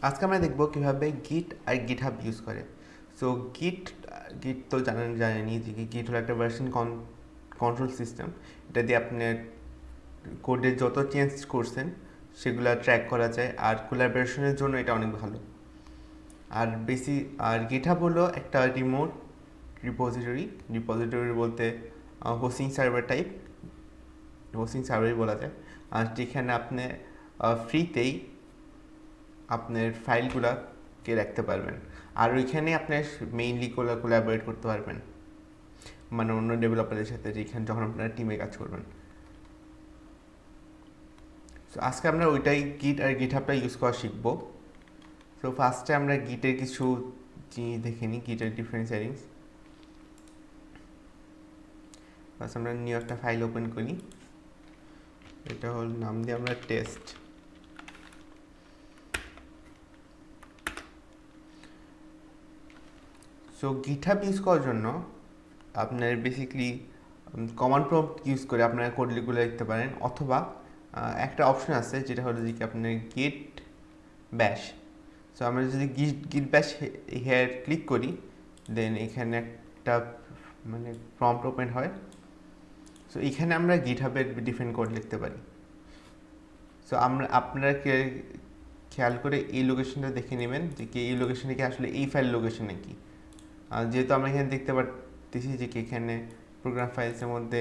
আজকে আমরা দেখব কিভাবে গিট আর গিটহাব ইউজ করে। সো গিট গিট তো জানেনি যে গিট হলো একটা ভার্সন কন্ট্রোল সিস্টেম। এটা দিয়ে আপনার কোডের যত চেঞ্জ করছেন সেগুলো ট্র্যাক করা যায়, আর কোলাবোরেশনের জন্য এটা অনেক ভালো। আর গিটহাব হলো একটা রিমোট রিপোজিটরি বলতে হোস্টিং সার্ভার টাইপ, হোস্টিং সার্ভারই বলা যায়। আর যেখানে আপনি ফ্রিতেই আপনার ফাইলগুলোকে রাখতে পারবেন, আর ওইখানে আপনার মেইনলি কোলাবোরেট করতে পারবেন, মানে অন্য ডেভেলপারের সাথে যেখানে যখন আপনারা টিমে কাজ করবেন। সো আজকে আমরা ওইটাই গিট আর গিটহাবটা ইউজ করা শিখবো। সো ফার্স্টে আমরা গিটের কিছু জিনিস দেখে নিই, গিটের ডিফারেন্ট সেটিংস। ফার্স্ট আমরা নিউ একটা ফাইল ওপেন করি, এটা হল নাম দিয়ে আমরা টেস্ট। সো গিটহাব ইউজ করার জন্য আপনার বেসিকলি কমান্ড প্রম্পট ইউজ করে আপনারা কোডগুলো লিখতে পারেন, অথবা একটা অপশন আছে যেটা হলো যে কি আপনার গিট ব্যাশ। সো আমরা যদি গিট ব্যাশ হেয়ার ক্লিক করি, দেন এখানে একটা মানে প্রম্পট ওপেন হয়। সো এখানে আমরা গিটহাবের ডিফারেন্ট কোড লিখতে পারি। সো আপনারা খেয়াল করে এই লোকেশনটা দেখে নেবেন যে কি এই লোকেশনে কি আসলে এই ফাইল লোকেশন নাকি। যেহেতু আমরা এখানে দেখতে পাচ্ছি যে কি এখানে প্রোগ্রাম ফাইলসের মধ্যে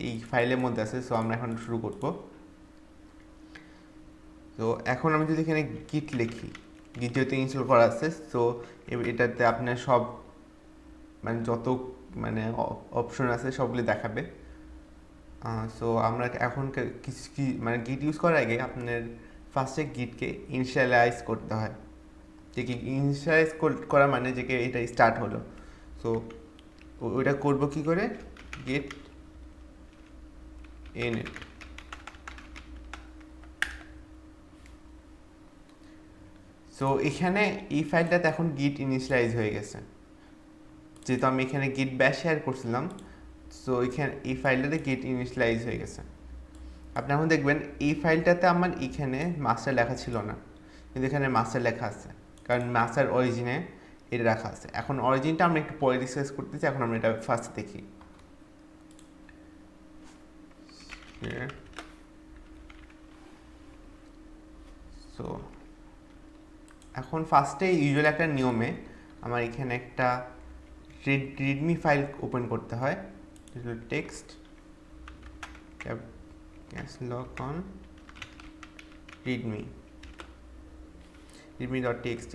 এই ফাইলের মধ্যে আছে, সো আমরা এখন শুরু করব। তো এখন আমি যদি এখানে গিট লিখি, গিট যেহেতু ইনস্টল করা আছে, সো এটাতে আপনার সব মানে যত মানে অপশন আছে সবগুলি দেখাবে। সো আমরা এখন কিছু মানে গিট ইউজ করার আগে আপনার ফার্স্টে গিটকে ইনিশিয়ালাইজ করতে হয়। যে কি ইনিশিয়ালাইজ করা মানে যে কি এটা স্টার্ট হলো। সো ওইটা করবো কি করে, গিট init। সো এখানে এই ফাইলটাতে এখন গিট ইনিশিয়ালাইজ হয়ে গেছে, যেহেতু আমি এখানে গিট ব্যাশ শেয়ার করছিলাম। সো এখানে এই ফাইলটাতে গিট ইনিশিয়ালাইজ হয়ে গেছে। আপনি এখন দেখবেন এই ফাইলটাতে আমার এখানে মাস্টার লেখা ছিল না, কিন্তু এখানে মাস্টার লেখা আছে, কারণ মাস্টার অরিজিনে এটা রাখা আছে। এখন অরিজিনটা আমরা একটু পরে ডিসকাস করতেছি, এখন আমরা এটা ফার্স্ট দেখি। সো এখন ফার্স্টে ইউজুয়ালি একটা নিয়মে আমার এখানে একটা রিডমি ফাইল ওপেন করতে হয়, text log on readme.txt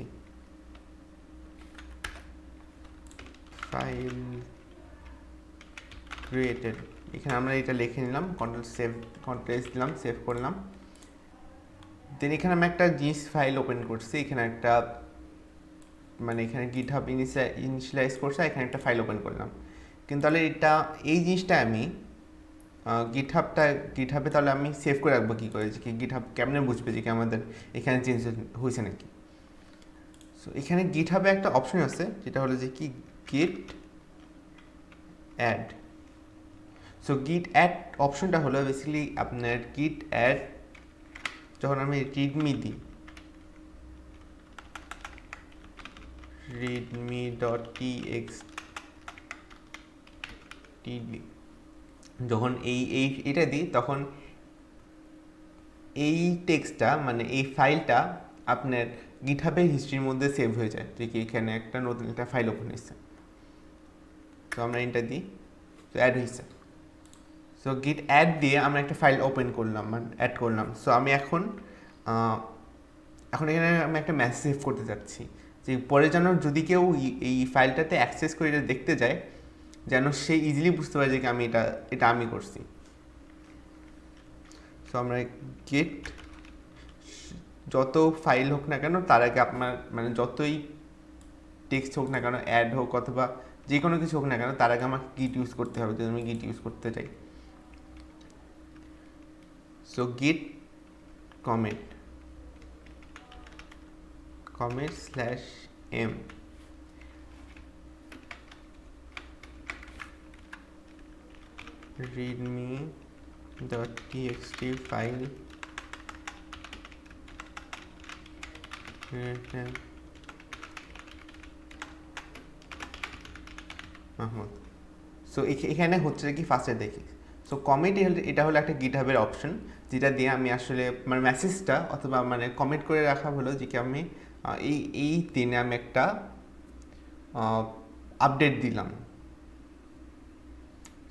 file created. এখানে আমরা এটা লিখে নিলাম, কন্ট্রোল দিলাম, সেভ করলাম। দেন এখানে আমি একটা জিনিস ফাইল ওপেন করছি, এখানে একটা মানে এখানে গিটহাব ইনিশিয়ালাইজ করছে, এখানে একটা ফাইল ওপেন করলাম। কিন্তু তাহলে এই জিনিসটা আমি গিটহাবে তাহলে আমি সেভ করে রাখবো কী করে, যে কি গিটহাব কেমনে বুঝবে যে কি আমাদের এখানে চেঞ্জ হয়েছে নাকি। সো এখানে গিটহাবে একটা অপশন আছে যেটা হলো যে কি গিট অ্যাড। সো গিট অ্যাড অপশনটা হলো বেসিক্যালি আপনার গিট অ্যাড যখন আমি রিডমি দিই, readme.txt যখন এটা দিই, তখন এই টেক্সটটা মানে এই ফাইলটা আপনার গিটহাবের হিস্ট্রির মধ্যে সেভ হয়ে যায়, যে কি এখানে একটা নতুন একটা ফাইল ওপেন হয়েছে। তো আমরা এটা দিই, তো অ্যাড হয়েছে। সো গিট অ্যাড দিয়ে আমরা একটা ফাইল ওপেন করলাম, মানে অ্যাড করলাম। সো আমি এখন এখানে আমি একটা মেসেজ সেভ করতে চাচ্ছি, যে পরে যেন যদি কেউ এই ফাইলটাতে অ্যাক্সেস করে এটা দেখতে যায়, যেন সে ইজিলি বুঝতে পারে যে আমি এটা আমি করছি। সো আমরা গেট যত ফাইল হোক না কেন তার আগে আপনার মানে যতই টেক্সট হোক না কেন, অ্যাড হোক অথবা যে কোনো কিছু হোক না কেন, তার আগে আমাকে গিট ইউজ করতে হবে যদি আমি গিট ইউজ করতে চাই। সো গিট commit /m readme.txt file Mahmud. So এখানে হচ্ছে কি ফার্স্টে দেখি, সো কমিট এটা হলো একটা গিটহাবের অপশন, যেটা দিয়ে আমি আসলে মানে মেসেজটা অথবা মানে কমিট করে রাখা হলো যে কি আমি এই দিনে আমি একটা আপডেট দিলাম।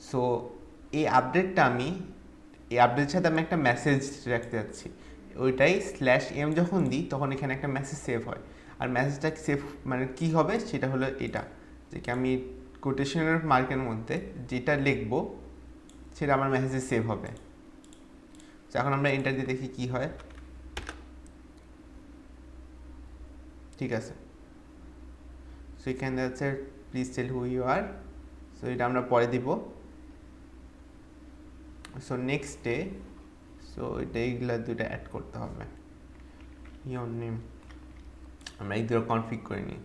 সো এই আপডেটটা এই আপডেটের সাথে আমি একটা মেসেজ রাখতে যাচ্ছি, ওইটাই /m যখন দিই তখন এখানে একটা মেসেজ সেভ হয়। আর মেসেজটা সেভ মানে কী হবে সেটা হলো এটা, যে কি আমি কোটেশনের মার্কের মধ্যে যেটা লিখবো সেটা আমার মেসেজে সেভ হবে। তো এখন আমরা এন্টার দিয়ে দেখি কী হয়। ঠিক আছে, সো এখানে হচ্ছে please tell who you are, so এটা আমরা পরে দিব। সো নেক্সট ডে, সো এইগুলো দুটো অ্যাড করতে হবে। ইওর নেম আমরা এই দুটো কনফিগ করে নিই।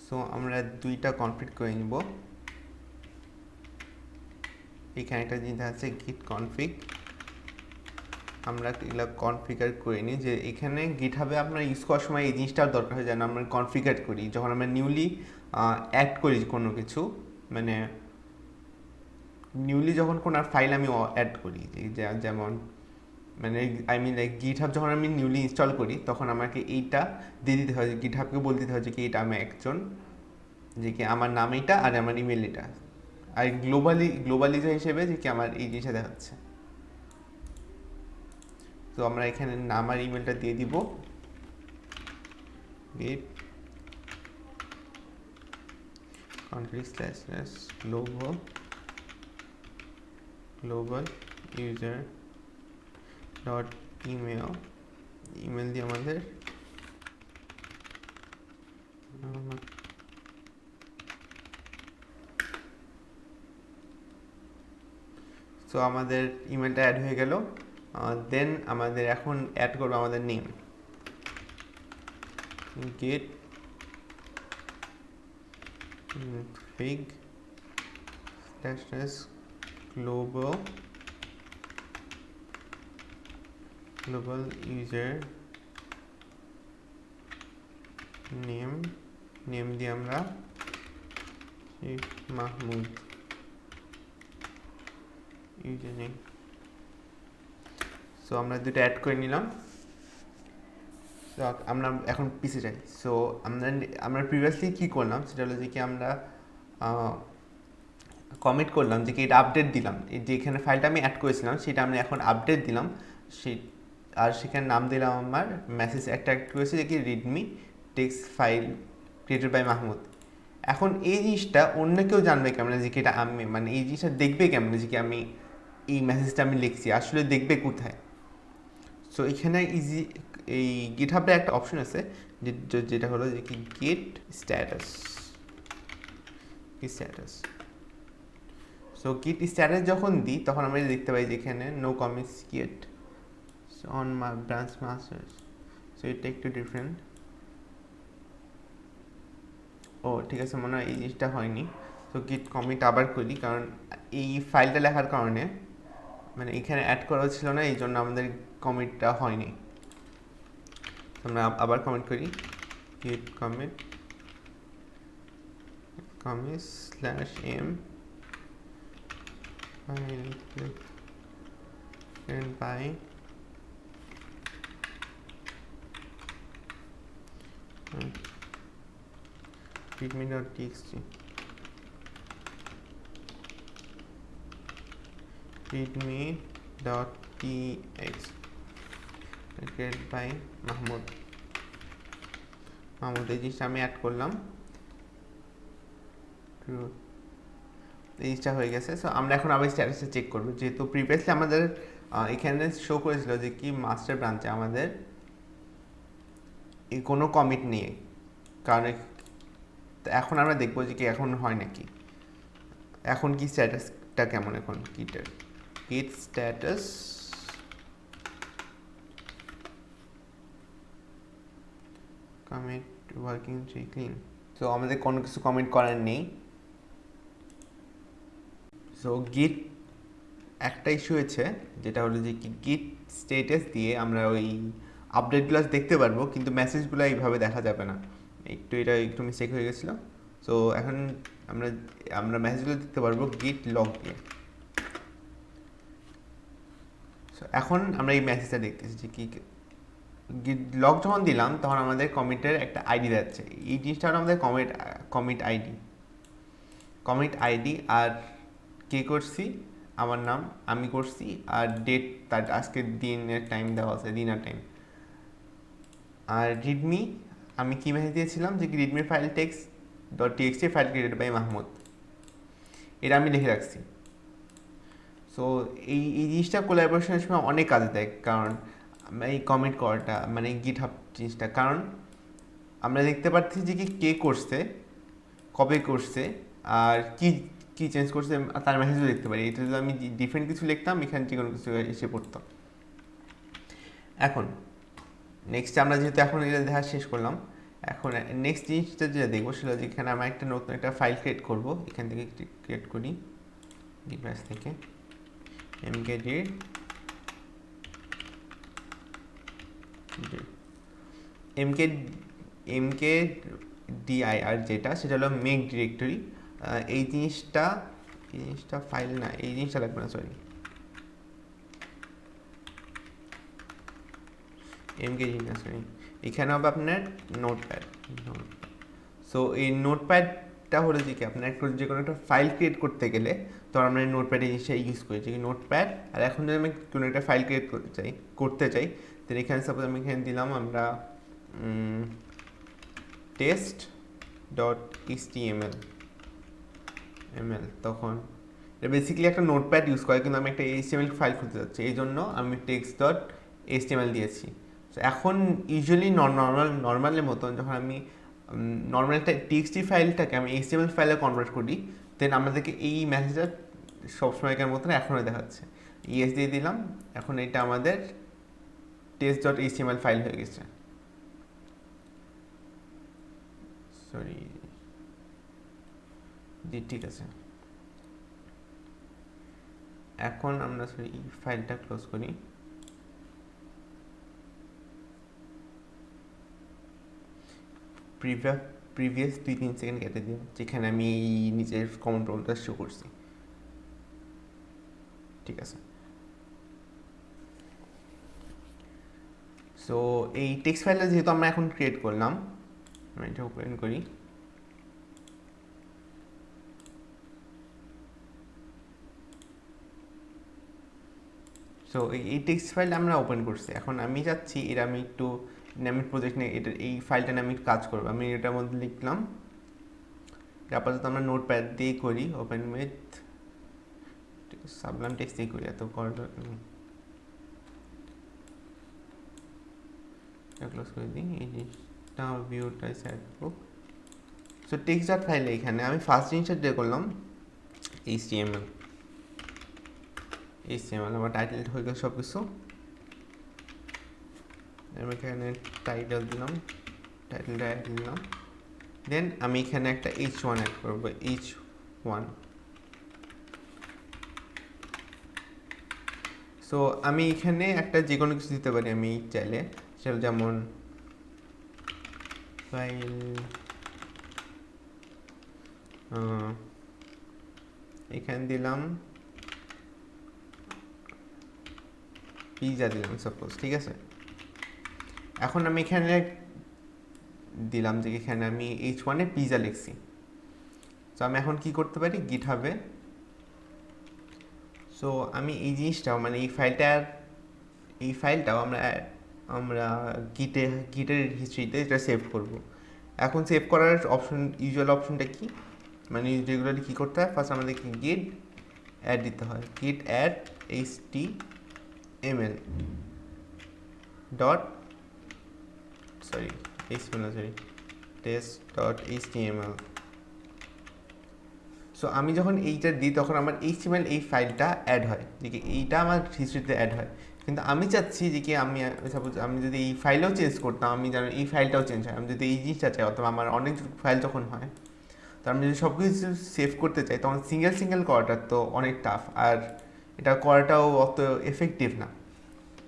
সো আমরা দুইটা কনফিগ করে নিব। এখানে একটা জিনিস আছে গিট কনফিগ, আমরা এগুলো কনফিগার করে নিই। যে এখানে গিটহাবে আপনার ইউজ করার সময় এই জিনিসটার দরকার হয় যেন আমরা কনফিগার করি যখন আমরা নিউলি অ্যাড করি কোনো কিছু, মানে নিউলি যখন কোনো ফাইল আমি অ্যাড করি, যেমন মানে আই মিন লাইক গিটহাব যখন আমি নিউলি ইনস্টল করি তখন আমাকে এইটা দিয়ে দিতে হয়, গিটহাবকে বলতে দিতে হয় যে কি এটা আমি একজন, যে কি আমার নাম এটা আর আমার ইমেল এটা, আর গ্লোবালি হিসেবে যে কি আমার এই জিনিসটা দেখাচ্ছে। তো আমরা এখানে নাম আর ইমেলটা দিয়ে দিব, গিট config / global user dot email, email দিয়ে আমাদের সো আমাদের ইমেলটা অ্যাড হয়ে গেল। দেন আমাদের এখন অ্যাড করবো আমাদের name, git config / global user name দিয়ে আমরা মাহমুদ ইউজার নেম। সো আমরা দুটো অ্যাড করে নিলাম। আমরা এখন পিছে যাই। সো আমরা প্রিভিয়াসলি কী করলাম সেটা হলো যে কি আমরা কমিট করলাম যে কি এটা আপডেট দিলাম, এই যে এখানে ফাইলটা আমি অ্যাড করেছিলাম সেটা আমি এখন আপডেট দিলাম, আর সেখানে নাম দিলাম আমার মেসেজ একটা অ্যাড করেছি যে কি readme text file created by Mahmud. এখন এই জিনিসটা অন্য কেউ জানবে কেমন যে কি এটা আমি, মানে এই জিনিসটা দেখবে কেমন যে কি আমি এই মেসেজটা আমি লিখছি, আসলে দেখবে কোথায়। সো এখানে এই গিটহাবে একটা অপশন আছে যেটা হলো যে কি git status. So git status যখন দিই তখন আমরা দেখতে পাই যে এখানে no commits yet on my branch masters. So এটা একটু ডিফারেন্ট। ও ঠিক আছে, মনে হয় এই জিনিসটা হয়নি। সো গিট কমিট আবার করি, কারণ এই ফাইলটা লেখার কারণে মানে এখানে অ্যাড করা ছিল না, এই জন্য আমাদের কমিটটা হয়নি। আমরা আবার কমেন্ট করি, git commit /m and by readme.txt readme.txt created by Mahmud. এই জিনিসটা আমি অ্যাড করলাম, এই জিনিসটা হয়ে গেছে। সো আমরা এখন আবার স্ট্যাটাসটা চেক করবো, যেহেতু প্রিভিয়াসলি আমাদের এখানে শো করেছিল যে কি মাস্টার ব্রাঞ্চে আমাদের এই কোনো কমিট নেই, কারণ এখন আমরা দেখবো যে কি এখন হয় নাকি, এখন কি স্ট্যাটাসটা কেমন, এখন গিট status commit working clean. So আমাদের কোনো কিছু কমিট করার নেই। সো গিট একটা ইস্যু হয়েছে, যেটা হলো যে কি গিট স্ট্যাটাস দিয়ে আমরা ওই আপডেটগুলো দেখতে পারবো, কিন্তু মেসেজগুলো এইভাবে দেখা যাবে না। এটা একটু মিস্টেক হয়ে গেছিলো। সো এখন আমরা আমরা মেসেজগুলো দেখতে পারবো গিট লগ দিয়ে। সো এখন আমরা এই মেসেজটা দেখতেছি যে কি গিট লগ যখন দিলাম তখন আমাদের কমিটের একটা আইডি যাচ্ছে। এই জিনিসটা হলো আমাদের কমিট আইডি আর কে করছি, আমার নাম, আমি করছি, আর ডেট, তার আজকের দিনের টাইম দেওয়া আছে, দিন আর টাইম। আর রিডমি আমি কী মেসেজ দিয়েছিলাম যে readme file text .txt file created by Mahmud, এটা আমি লিখে রাখছি। সো এই জিনিসটা কোলাবোরেশনের সময় অনেক কাজে দেয়, কারণ এই কমিট করাটা মানে গিটহাব জিনিসটা, কারণ আমরা দেখতে পাচ্ছি যে কি কে করছে, কবে করছে, আর কি কি চেঞ্জ করছে, তার মেসেজও দেখতে পারি। এটা যদি আমি ডিফারেন্ট কিছু লিখতাম, এখানে যে কোনো কিছু এসে পড়তো। এখন নেক্সট আমরা যেহেতু এখন এটা দেখা শেষ করলাম, এখন নেক্সট জিনিসটা যেটা দেখবো সেটা হচ্ছে এখানে আমরা একটা নতুন একটা ফাইল ক্রিয়েট করবো। এখান থেকে ক্রিয়েট করি ডিভাইস থেকে mkdir যেটা, সেটা হলো মেক ডিরেক্টরি। এই জিনিসটা ফাইল না, এই জিনিসটা লাগবে না, সরি, mkdir না, সরি, এখানে হবে আপনার নোটপ্যাড। সো এই নোটপ্যাডটা হলো যে কি আপনার যে কোনো একটা ফাইল ক্রিয়েট করতে গেলে তো আমরা এই নোটপ্যাড এই জিনিসটা ইউজ করি, যে নোটপ্যাড। আর এখন যদি আমি কোনো একটা ফাইল ক্রিয়েট করতে চাই তাহলে এখানে সাপোজ আমি এখানে দিলাম আমরা test.html, তখন এটা বেসিক্যালি একটা নোটপ্যাড ইউজ করে, কিন্তু আমি একটা HTML ফাইল খুলতে যাচ্ছি, এই জন্য আমি text.html দিয়েছি। তো এখন ইউজুয়ালি নর্মালের মতন যখন আমি নর্মাল একটা TXT ফাইলটাকে আমি HTML ফাইলে কনভার্ট করি, দেন আমাদেরকে এই মেসেজটা সবসময়কার মতন এখনও দেখাচ্ছে। ইএস দিয়ে দিলাম, এখন এটা আমাদের test.html ফাইল হয়ে গেছে। সরি, জি ঠিক আছে। এখন আমরা এই ফাইলটা ক্লোজ করি। প্রিভিয়াস 2-3 সেকেন্ড কেটে দিও, যেখানে আমি এই নিজের কমন প্রবলেমটা শো করছি। ঠিক আছে। সো এই টেক্সট ফাইলটা যেহেতু আমরা এখন ক্রিয়েট করলাম, আমি এটা ওপেন করি। সো এই টেক্সট ফাইল আমরা ওপেন করছি। এখন আমি যাচ্ছি এটা আমি একটু নামিট প্রজেক্ট নিয়ে এটা এই ফাইলটা নিয়ে আমি কাজ করবো। আমি এটার মধ্যে লিখলাম, আপাতত আমরা নোটপ্যাড দিয়েই করি, ওপেন উইথ সাবলাম টেক্সট দিয়ে করি, এত করার ক্লোজ করে দিই। এই জিনিসটা ভিউটা সেট বুক। সো টেক্সট ডট ফাইলে এখানে আমি ফার্স্ট জিনিসটা দিয়ে করলাম HTML, আমার টাইটেল হয়ে গেল সব কিছু। আমি এখানে টাইটেল দিলাম, টাইটেলটা অ্যাড দিলাম। দেন আমি এখানে একটা h1 অ্যাড করবো, h1। সো আমি এখানে একটা যে কোনো কিছু দিতে পারি আমি চাইলে, সেটা যেমন ফাইল এখানে দিলাম পিজা দিলাম সাপোজ, ঠিক আছে। এখন আমি এখানে দিলাম যে এখানে আমি h1-এ পিজা লিখছি। তো আমি এখন কি করতে পারি গিটহাবে। সো আমি এই জিনিসটাও মানে এই ফাইলটাও আমরা গিটের হিস্ট্রিতে এটা সেভ করব। এখন সেভ করার ইউজুয়াল অপশনটা কি, মানে রেগুলারলি কী করতে হয়, ফার্স্ট আমাদেরকে গিট অ্যাড দিতে হয়, গিট অ্যাড html test.html। সো আমি যখন এইটা দিই তখন আমার HTML এই ফাইলটা অ্যাড হয়, যে কি এইটা আমার হিস্ট্রিতে অ্যাড হয়। কিন্তু আমি চাচ্ছি যে কি আমি সাপোজ আমি যদি এই ফাইলটাও চেঞ্জ করতাম, আমি জানি এই ফাইলটাও চেঞ্জ হয়, আমি যদি এই জিনিসটা চাই, অথবা আমার অনেক ফাইল যখন হয় আমি যদি সব কিছু সেভ করতে চাই তখন সিঙ্গেল করাটা তো অনেক টাফ, আর এটা করাটাও অত এফেক্টিভ না।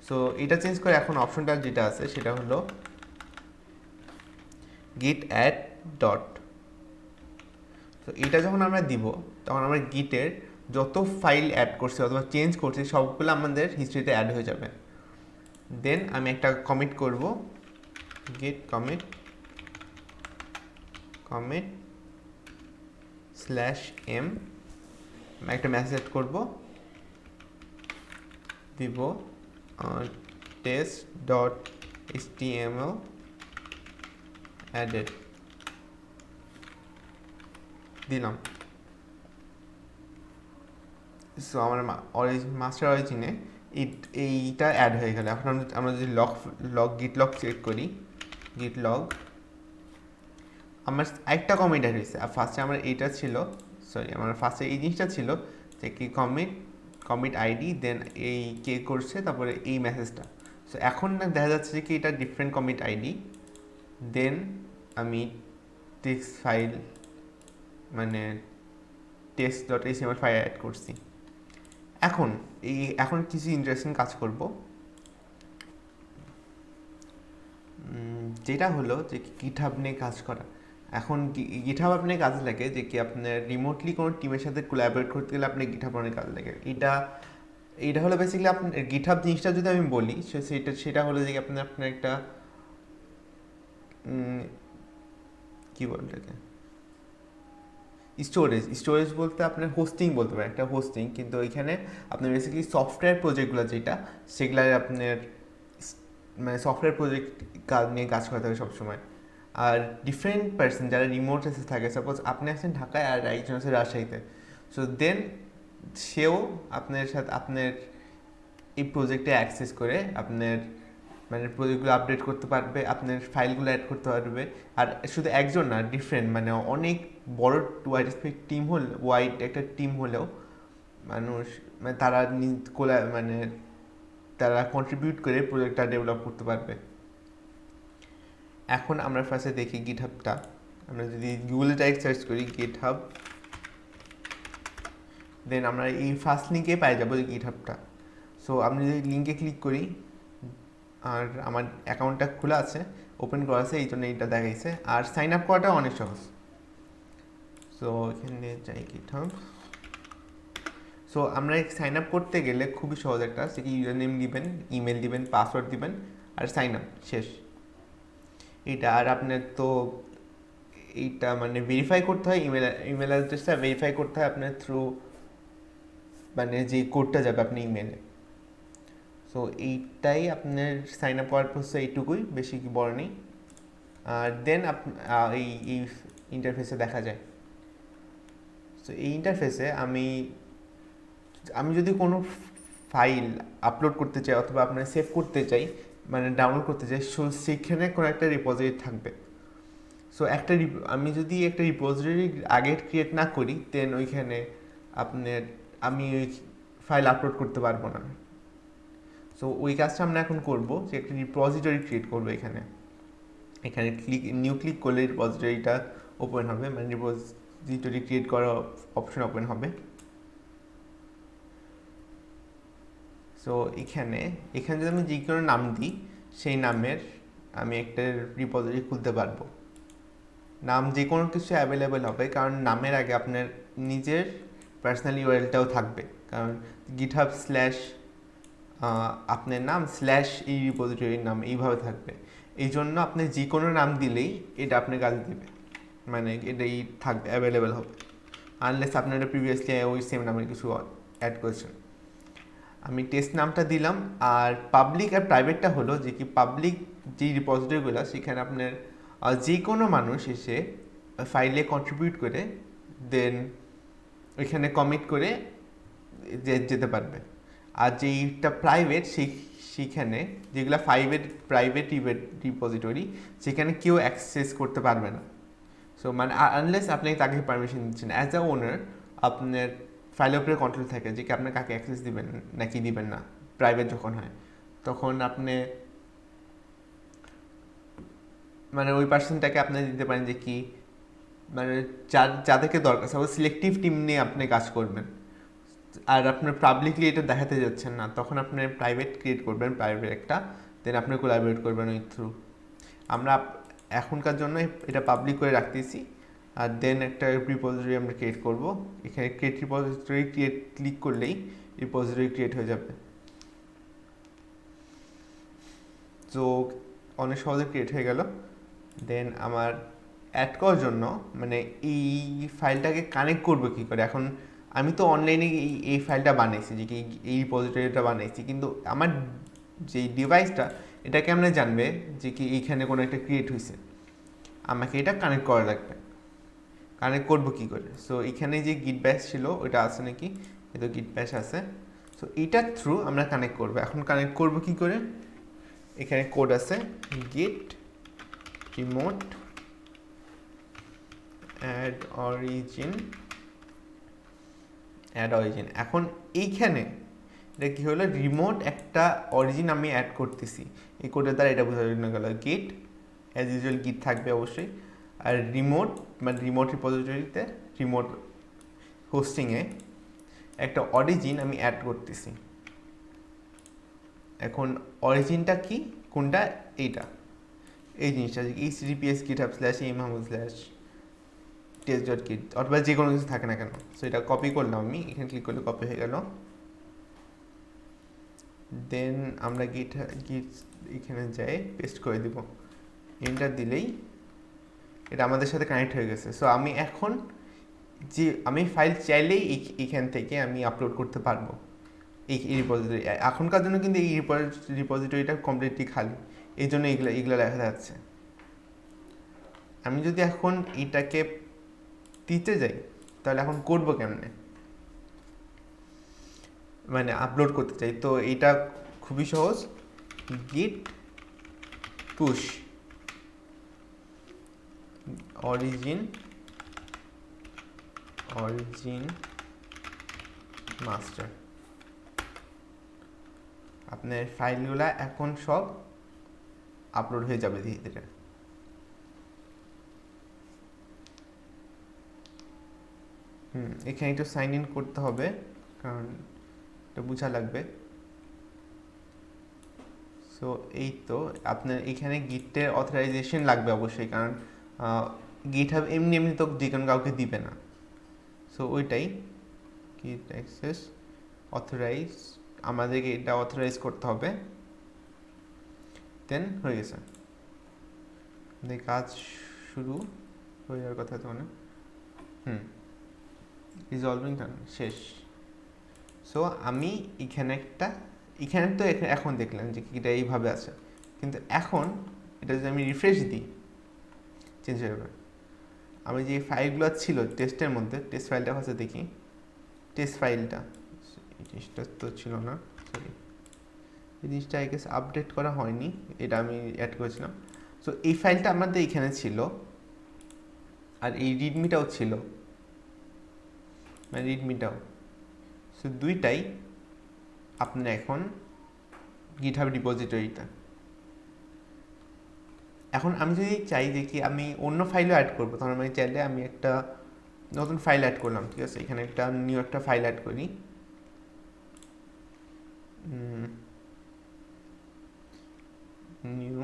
সো এটা চেঞ্জ করে এখন অপশনটা যেটা আছে সেটা হলো গিট অ্যাড ডট। তো এটা যখন আমরা দিব তখন আমরা গিটের যত ফাইল অ্যাড করছি অথবা চেঞ্জ করছি সবগুলো আমাদের হিস্ট্রিতে অ্যাড হয়ে যাবে। দেন আমি একটা কমিট করব, গিট কমিট কমিট /m, একটা মেসেজ অ্যাড করব, দিব test.html added, দিলাম। সো আমার মাস্টার অরিজিনে এইটা অ্যাড হয়ে গেল। এখন আমরা যদি গিট লগ চেক করি, গিট লগ আমার একটা কমিট অ্যাড হয়েছে। আর ফার্স্টে আমার এইটা ছিল, সরি আমার ফার্স্টে এই জিনিসটা ছিল যে কি কমিট আইডি, দেন এই কে করছে, তারপরে এই মেসেজটা। সো এখন দেখা যাচ্ছে যে কি এটা ডিফারেন্ট কমিট আইডি। দেন আমি টেক্সট ফাইল মানে test.html ফাইল অ্যাড করছি। এখন কিছু ইন্টারেস্টিং কাজ করব, যেটা হলো যে গিটহাব নিয়ে কাজ করা। এখন গিটহাব আপনার কাজে লাগে যে কি আপনার রিমোটলি কোনো টিমের সাথে কোলাবরেট করতে গেলে আপনার গিটহাব অনেক কাজে লাগে। এটা হলো বেসিক্যালি আপনার গিটহাব জিনিসটা যদি আমি বলি সেটা হলো যে আপনার একটা কী বলে এটাকে, স্টোরেজ বলতে আপনার হোস্টিং বলতে পারেন, একটা হোস্টিং। কিন্তু এখানে আপনার বেসিক্যালি সফটওয়্যার প্রজেক্টগুলো যেটা সেগুলো আপনার মানে সফটওয়্যার প্রজেক্ট নিয়ে কাজ করতে হবে সবসময়। আর ডিফারেন্ট পার্সন যারা রিমোট এসে থাকে, সাপোজ আপনি আছেন ঢাকায় আর একজন আছে রাজশাহীতে, সো দেন সেও আপনার সাথে আপনার এই প্রজেক্টে অ্যাক্সেস করে আপনার মানে প্রজেক্টগুলো আপডেট করতে পারবে, আপনার ফাইলগুলো অ্যাড করতে পারবে। আর শুধু একজন না, ডিফারেন্ট মানে অনেক বড় ওয়াইড একটা টিম হলেও মানুষ মানে তারা কন্ট্রিবিউট করে প্রজেক্টটা ডেভেলপ করতে পারবে। এখন আমরা ফার্স্টে দেখি গিটহাবটা। আমরা যদি গুগলে ডাইরেক্ট সার্চ করি গিটহাব, দেন আমরা এই ফার্স্ট লিঙ্কে পাই যাবো গিটহাবটা। সো আমি যদি লিঙ্কে ক্লিক করি, আর আমার অ্যাকাউন্টটা খোলা আছে, ওপেন করা আছে, এই জন্য এইটা দেখাইছে। আর সাইন আপ করাটা অনেক সহজ। সো এখানে যাই গিটহাব। সো আমরা সাইন আপ করতে গেলে খুবই সহজ একটা, সে কি ইউজার নেম দিবেন, ইমেল দিবেন, পাসওয়ার্ড দিবেন, আর সাইন আপ শেষ। এইটা আর আপনার তো এইটা মানে ভেরিফাই করতে হয়, ইমেল অ্যাড্রেসটা ভেরিফাই করতে হয় আপনার থ্রু মানে যে কোডটা যাবে আপনি ইমেলে। সো এইটাই আপনার সাইন আপ করার প্রসেস, এইটুকুই, বেশি কি বড় নেই। আর দেন এই ইন্টারফেসে দেখা যায়। সো এই ইন্টারফেসে আমি যদি কোনো ফাইল আপলোড করতে চাই অথবা আপনার সেভ করতে চাই মানে ডাউনলোড করতে চাই, সো সেখানে কোনো একটা রিপোজিটরি থাকবে। সো আমি যদি একটা রিপোজিটরি আগে ক্রিয়েট না করি, দেন ওইখানে আমি ওই ফাইল আপলোড করতে পারবো না। সো ওই কাজটা আমরা এখন করবো, যে একটা রিপোজিটরি ক্রিয়েট করবো। এখানে নিউ ক্লিক করলে রিপোজিটরিটা ওপেন হবে, মানে রিপোজিটরি ক্রিয়েট করার অপশন ওপেন হবে। সো এখানে যদি আমি যে কোনো নাম দিই, সেই নামের আমি একটা রিপোজিটরি খুলতে পারবো। নাম যে কোনো কিছু অ্যাভেলেবেল হবে, কারণ নামের আগে আপনার নিজের পার্সোনাল ইউআরএলটাও থাকবে। কারণ গিটহাব আপনার নাম / এই রিপোজিটরির নাম এইভাবে থাকবে। এই জন্য আপনি যে কোনো নাম দিলেই এটা আপনার কাজে দেবে, মানে এটাই থাকবে, অ্যাভেলেবেল হবে, আনলেস আপনারা প্রিভিয়াসলি ওই সেম নামের কিছু অ্যাড করেছেন। আমি টেস্ট নামটা দিলাম। আর পাবলিক আর প্রাইভেটটা হলো যে কি পাবলিক যে রিপোজিটরিগুলো, সেখানে আপনার যে কোনো মানুষ এসে ফাইলে কন্ট্রিবিউট করে দেন ওইখানে কমিট করে যেতে পারবে। আর যেইটা প্রাইভেট সেইখানে যেগুলো প্রাইভেট রিপোজিটরি, সেখানে কেউ অ্যাক্সেস করতে পারবে না। সো মানে আনলেস আপনি তাকে পারমিশন দিচ্ছেন। অ্যাজ আ ওনার আপনার ফাইলের উপরে কন্ট্রোল থাকে যে কি আপনি কাকে অ্যাক্সেস দিবেন নাকি দিবেন না। প্রাইভেট যখন হয় তখন আপনি মানে ওই পার্সনটাকে আপনি দিতে পারেন যে কি মানে যাদেরকে দরকার, সাপোজ সিলেক্টিভ টিম নিয়ে আপনি কাজ করবেন আর আপনার পাবলিকলি এটা দেখাতে যাচ্ছেন না, তখন আপনি প্রাইভেট ক্রিয়েট করবেন, প্রাইভেট একটা, দেন আপনি কোলাবরেট করবেন ওই থ্রু। আমরা এখনকার জন্য এটা পাবলিক করে রাখতেছি, আর দেন একটা রিপোজিটরি আমরা ক্রিয়েট করব। এখানে ক্রিয়েট রিপোজিটরি ক্লিক করলেই রিপোজিটরি ক্রিয়েট হয়ে যাবে। তো অনেক সহজে ক্রিয়েট হয়ে গেল। দেন আমার অ্যাড করার জন্য মানে এই ফাইলটাকে কানেক্ট করবো কী করে, এখন আমি তো অনলাইনে এই ফাইলটা বানিয়েছি, যে কি এই রিপোজিটরিটা বানিয়েছি, কিন্তু আমার যে ডিভাইসটা এটা কেমনে জানবে যে কি এইখানে কোনো একটা ক্রিয়েট হয়েছে, আমাকে এটা কানেক্ট করা লাগবে। কানেক্ট করবো কী করে? সো এখানে যে গিট ব্যাশ ছিল ওইটা আছে নাকি, এই তো গিট ব্যাশ আছে। সো এইটার থ্রু আমরা কানেক্ট করবো। এখন কানেক্ট করবো কী করে, এখানে কোড আছে গিট রিমোট অ্যাড অরিজিন। এখন এইখানে এটা কী হলো, রিমোট একটা অরিজিন আমি অ্যাড করতেছি, এই কোডের দ্বারা এটা বোঝানো গেল। গিট অ্যাজ ইউজুয়াল গিট থাকবে অবশ্যই, আর রিমোট মানে রিমোট রিপোজিটরিতে, রিমোট হোস্টিংয়ে একটা অরিজিন আমি অ্যাড করতেছি। এখন অরিজিনটা কি, কোনটা, এইটা, এই জিনিসটা যে https github/mahmud/test.git অথবা যে কোনো কিছু থাকে না কেন। সো এটা কপি করলাম আমি, এখানে ক্লিক করলে কপি হয়ে গেল। দেন আমরা গিট এখানে যাই পেস্ট করে দিব, এন্টার দিলেই এটা আমাদের সাথে কানেক্ট হয়ে গেছে। সো আমি এখন যে আমি ফাইল চাইলেই এইখান থেকে আমি আপলোড করতে পারবো এই রিপোজিটরি। এখনকার জন্য কিন্তু এই রিপোজিটরিটা কমপ্লিটলি খালি, এই জন্য এগুলো লেখা যাচ্ছে। আমি যদি এখন এটাকে দিতে যাই তাহলে এখন করবো কেমনে, মানে আপলোড করতে চাই, তো এটা খুবই সহজ। গিট পুশ অরিজিন মাস্টার, আপনার ফাইলগুলা এখন সব আপলোড হয়ে যাবে ধীরে ধীরে। এখানে একটু সাইন ইন করতে হবে, কারণ এটা বোঝা লাগবে। সো এই তো আপনার এখানে গিটের অথরাইজেশন লাগবে অবশ্যই, কারণ গিটহাব এমনি এমনি তো যে কোনো কাউকে দিবে না। সো ওইটাই গিট অ্যাক্সেস অথরাইজ, আমাদেরকে এটা অথরাইজ করতে হবে। দেন হয়ে গেছে, কাজ শুরু হয়ে যাওয়ার কথা তো মানে রিজলভিং শেষ। সো আমি এখানে তো এখন দেখলাম যে এটা এইভাবে আছে, কিন্তু এখন এটা যদি আমি রিফ্রেশ দিই চেঞ্জ হয়ে যাবে। আমি যে ফাইলগুলো ছিল টেস্টের মধ্যে, টেস্ট ফাইলটা হচ্ছে দেখি, টেস্ট ফাইলটা এই জিনিসটা তো ছিল না, সরি এই জিনিসটা আই গেস আপডেট করা হয়নি, এটা আমি অ্যাড করেছিলাম। সো এই ফাইলটা আমাদের এখানে ছিল, আর এই রিডমিটাও ছিল, মানে রিডমিটাও। সো দুইটাই আপনার এখন গিটহাব রিপোজিটরিটা। এখন আমি যদি চাই যে কি আমি অন্য ফাইলও অ্যাড করবো, তখন আমি চাইলে আমি একটা নতুন ফাইল অ্যাড করলাম, ঠিক আছে, এখানে একটা নিউ একটা ফাইল অ্যাড করি। নিউ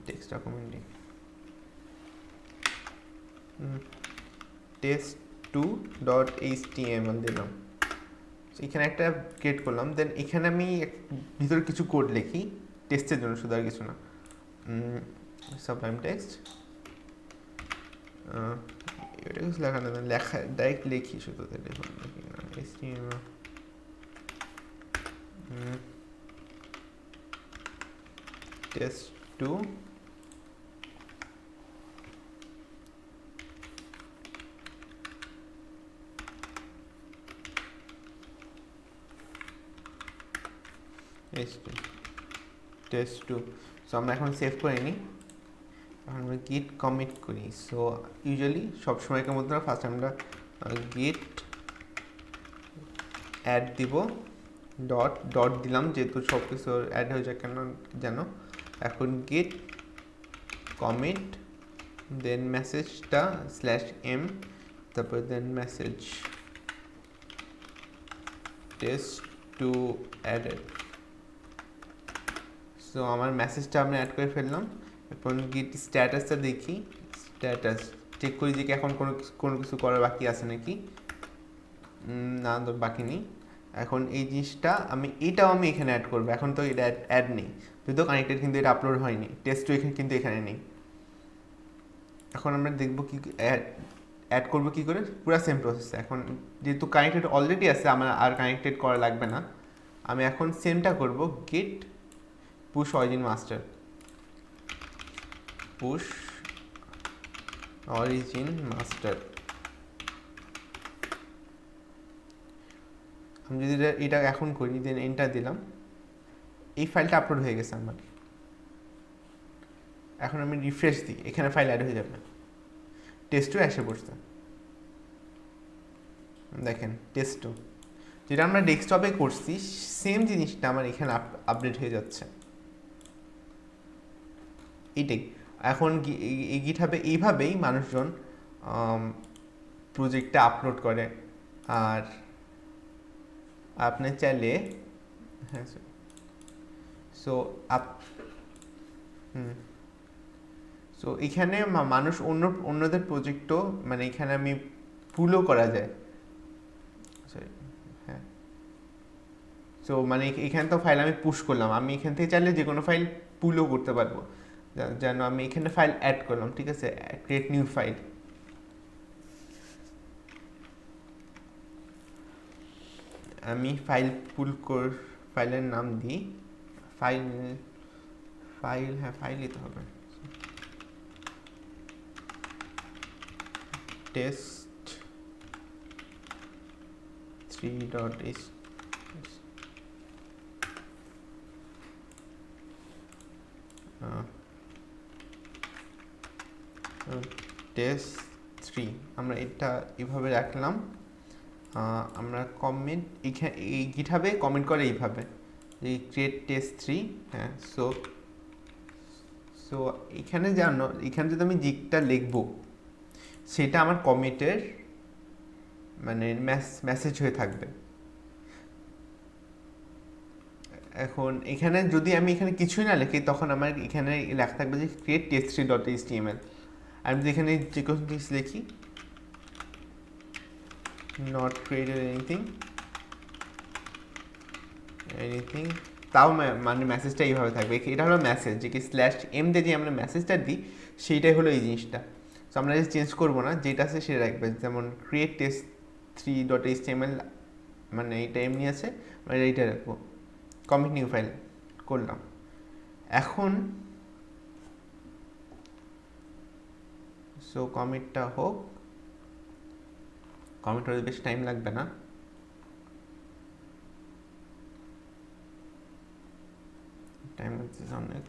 টেক্সট ডকুমেন্ট test2.html দিলাম, এখানে একটা ক্রিয়েট করলাম। দেন এখানে আমি ভিতরে কিছু কোড লিখি টেস্টের জন্য, শুধু আর কিছু না। সাবলাইম টেক্সট, এটা কিছু লেখা না, লেখা ডাইরেক্ট লিখি শুধু, দেখুন HTML test2 test2। সো আমরা এখন সেভ করে নিই, এখন আমরা গিট কমিট করি। সো ইউজুয়ালি সবসময়কার মধ্যে ফার্স্ট আমরা গিট অ্যাড দিব, ডট দিলাম যেহেতু সব কিছু অ্যাড হয়ে যায় কেন যেন। এখন গিট কমিট দেন মেসেজটা /m তারপর then message test to added. So আমার মেসেজটা আমরা অ্যাড করে ফেললাম। এখন গিট স্ট্যাটাসটা দেখি, স্ট্যাটাস চেক করি যে কি এখন কোনো কিছু করার বাকি আছে নাকি। না, তো বাকি নেই। এখন এই জিনিসটা এটাও আমি এখানে অ্যাড করবো। এখন তো এটা অ্যাড নেই, যদিও কানেক্টেড, কিন্তু এটা আপলোড হয়নি। টেস্টও এখানে কিন্তু এখানে নেই। এখন আমরা দেখবো কি অ্যাড করবো কী করে, পুরো সেম প্রসেস। এখন যেহেতু কানেক্টেড অলরেডি আছে, আমার আর কানেক্টেড করা লাগবে না। আমি এখন সেমটা করব, গিট push origin master, push origin master. আমি যদি এটা এখন করি, দেন এন্টার দিলাম, এই ফাইলটা আপলোড হয়ে গেছে আমার। এখন আমি রিফ্রেশ দিই, এখানে ফাইল অ্যাড হয়ে যাবে। টেস্টও এসে পড়ছে, দেখেন টেস্টও, যেটা আমরা ডেস্কটপে করছি সেম জিনিসটা আমার এখানে আপডেট হয়ে যাচ্ছে। এইটাই এখন এই গিটহাবে এইভাবেই মানুষজন প্রজেক্টটা আপলোড করে। আর আপনি চাইলে, হ্যাঁ, সো সো এখানে মানুষ অন্যদের প্রজেক্টও, মানে এখানে আমি পুলও করা যায়। হ্যাঁ, সো মানে এখানে তো ফাইল আমি পুশ করলাম, আমি এখান থেকে চাইলে যে কোনো ফাইল পুলও করতে পারবো। যেন আমি এখানে ফাইল অ্যাড করলাম, ঠিক আছে, ক্রিয়েট নিউ ফাইল। আমি ফাইল ফাইলের নাম দিই হ্যাঁ, ফাইল দিতে হবে, টেস্ট 3.h। টেস্ট 3 আমরা এটা এভাবে রাখলাম। আমরা কমেন্ট এই গিটহাবে কমেন্ট করে এইভাবে, এই ক্রিয়েট টেস্ট 3। হ্যাঁ, সো এখানে এখানে যদি আমি জিকটা লিখবো, সেটা আমার কমিটের মানে মেসেজ হয়ে থাকবে। এখন এখানে যদি আমি এখানে কিছুই না লিখি, তখন আমার এখানে লেখা থাকবে যে ক্রিয়েট test3.html। আমি যদি এখানে যে কোনো কিছু লিখি, নট ক্রিয়েটেড এনিথিং, তাও মানে মেসেজটা এইভাবে থাকবে। এটা হলো মেসেজ, যে কি /m দিয়ে যে আমরা মেসেজটা দিই, সেইটাই হলো এই জিনিসটা। সো আমরা যে চেঞ্জ করবো না, যেটা আছে সেটা রাখবে। যেমন ক্রিয়েট test3.html, মানে এইটা এমনি আছে, মানে এইটা রাখবো। কমিট নিউ ফাইল করলাম। এখন সো কমিটটা হোক, কমিট হতে বেশি টাইম লাগবে না। টাইম লাগছে অনেক।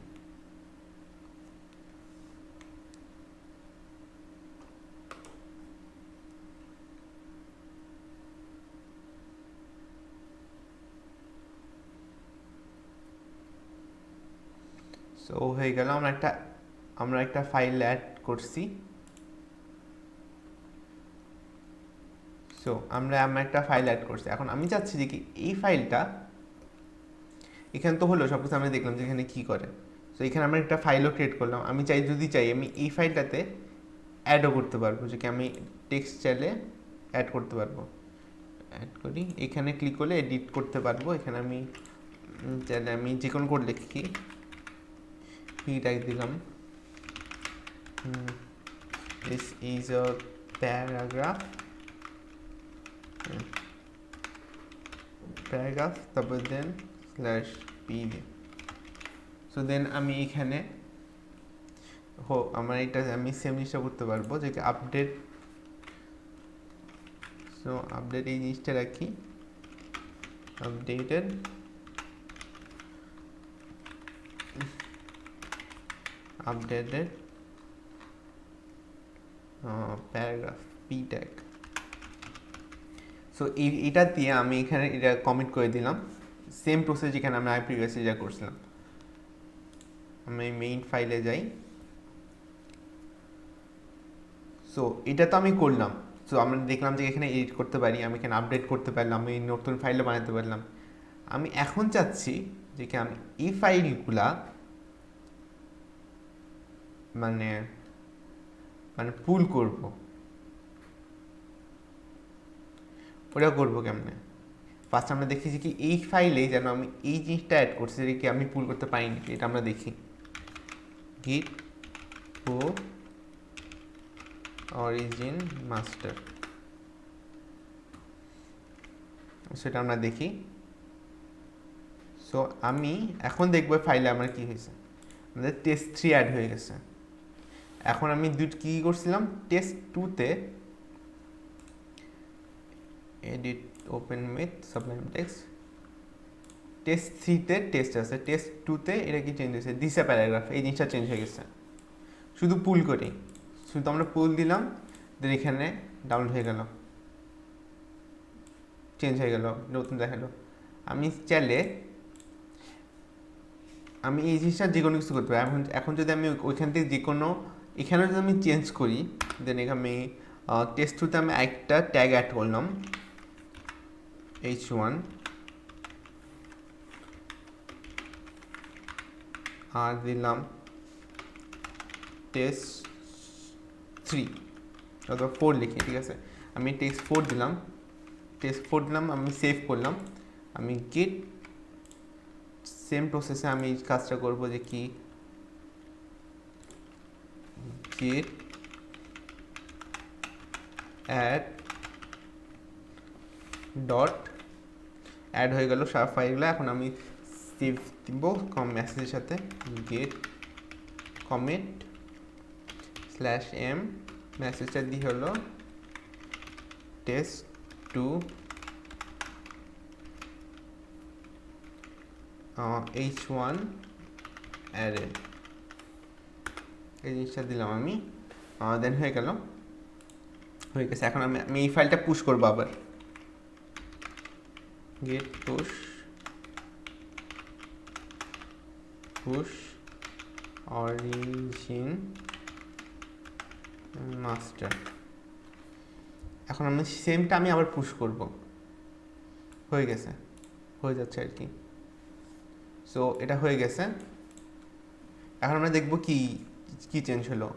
সো হয়ে গেল, আমরা একটা ফাইল অ্যাড করছি। সো আমরা একটা ফাইল অ্যাড করছি। এখন আমি চাচ্ছি যে কি এই ফাইলটা, এখানে তো হলো সব কিছু আমরা দেখলাম যে এখানে কী করে। সো এখানে আমরা একটা ফাইলও ক্রিয়েট করলাম। আমি যদি চাই আমি এই ফাইলটাতে অ্যাডও করতে পারবো, যে কি আমি টেক্সট চাইলে অ্যাড করতে পারবো। অ্যাড করি, এখানে ক্লিক করলে এডিট করতে পারবো। এখানে আমি চাইলে আমি যে কোনো কোড লিখি, দিলাম, দিস ইজ আ প্যারাগ্রাফ, তারপর দেন /pv। সো দেন আমি এখানে আমার এটা আমি সেম জিনিসটা করতে পারবো, যে আপডেট। সো আপডেট এই জিনিসটা রাখি, updated paragraph p tag। So এটা দিয়ে আমি এখানে এটা কমিট করে দিলাম। সেম প্রসেস যেখানে আমরা প্রিভিয়াসলি যা করছিলাম। আমি মেইন ফাইলে যাই, সো এটা তো আমি করলাম। সো আমরা দেখলাম যে এখানে এডিট করতে পারি, আমি এখানে আপডেট করতে পারলাম, আমি নতুন ফাইলও বানাতে পারলাম। আমি এখন চাচ্ছি যে কি আমি এই ফাইলগুলা মানে মানে পুল করব। ওটা করবো কেমনে? ফার্স্ট আমরা দেখি যে কি এই ফাইলে যেন আমি এই জিনিসটা অ্যাড করছি যে কি আমি পুল করতে পারিনি, এটা আমরা দেখি। গিট ও অরিজিন মাস্টার, সেটা আমরা দেখি। সো আমি এখন দেখবো ফাইলে আমার কি হয়েছে, আমাদের test3 অ্যাড হয়ে গেছে। এখন আমি কী করছিলাম, test2-তে edit open with Sublime Text, test3-তে টেস্ট আছে, test2-তে এটা কি চেঞ্জ হয়েছে, দিস এ প্যারাগ্রাফ, এই জিনিসটা চেঞ্জ হয়ে গেছে শুধু পুল করি। শুধু আমরা পুল দিলাম, দেন এখানে ডাউনলোড হয়ে গেল, চেঞ্জ হয়ে গেল, নতুন দেখালো। আমি চাইলে আমি এই জিনিসটা যে কোনো কিছু করতে পারি। এখন যদি আমি ওইখান থেকে যে কোনো এখানে যদি আমি চেঞ্জ করি, দেন এখানে test2-তে আমি একটা ট্যাগ অ্যাড করলাম h1 আর দিলাম test3 অথবা 4 লিখি, ঠিক আছে। আমি test4 দিলাম, আমি সেভ করলাম। আমি গেট সেম প্রসেসে আমি কাজটা করব যে কি গেট অ্যাড ডট অ্যাড হয়ে গেল সব ফাইলগুলো। এখন আমি সেভ দিব মেসেজের সাথে, গেট কমিট /m, মেসেজটা দিয়ে হলো test2 h1 অ্যারেড, এই জিনিসটা দিলাম আমি, দেন হয়ে গেছে। এখন আমি এই ফাইলটা পুশ করবো আবার, গেট পুশ অরিজিন মাস্টার। এখন আমি সেমটা আমি আবার পুশ করব, হয়ে যাচ্ছে আর কি। সো এটা হয়ে গেছে। এখন আমরা দেখবো কি চেঞ্জ হলো,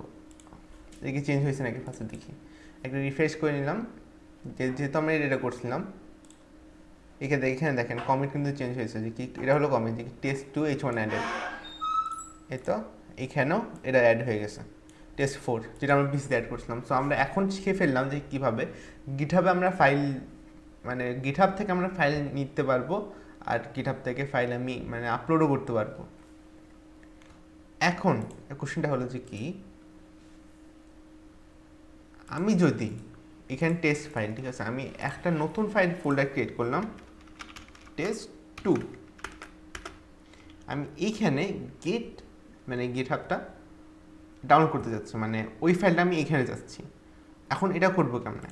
দেখি চেঞ্জ হয়েছে নাকি। ফার্স্টে দেখি, একটা রিফ্রেশ করে নিলাম, যেহেতু আমরা এটা করছিলাম। এখানে দেখেন কমিট কিন্তু চেঞ্জ হয়েছে, যে কি এটা হলো কমিট, যে test2 h1 অ্যাডেড, এই তো এখানেও এটা অ্যাড হয়ে গেছে test4, যেটা আমরা পিসিতে অ্যাড করছিলাম। সো আমরা এখন শিখে ফেললাম যে কীভাবে গিটহাবে আমরা ফাইল মানে গিটহাব থেকে আমরা ফাইল নিতে পারবো, আর গিটহাব থেকে ফাইল আমি মানে আপলোডও করতে পারবো। এখন কোশ্চেনটা হলো যে কি, আমি যদি এখানে টেস্ট ফাইল, ঠিক আছে, আমি একটা নতুন ফাইল ফোল্ডার ক্রিয়েট করলাম test2, আমি এইখানে গিটহাবটা ডাউনলোড করতে যাচ্ছি, মানে ওই ফাইলটা আমি এখানে যাচ্ছি। এখন এটা করবো কেমনে?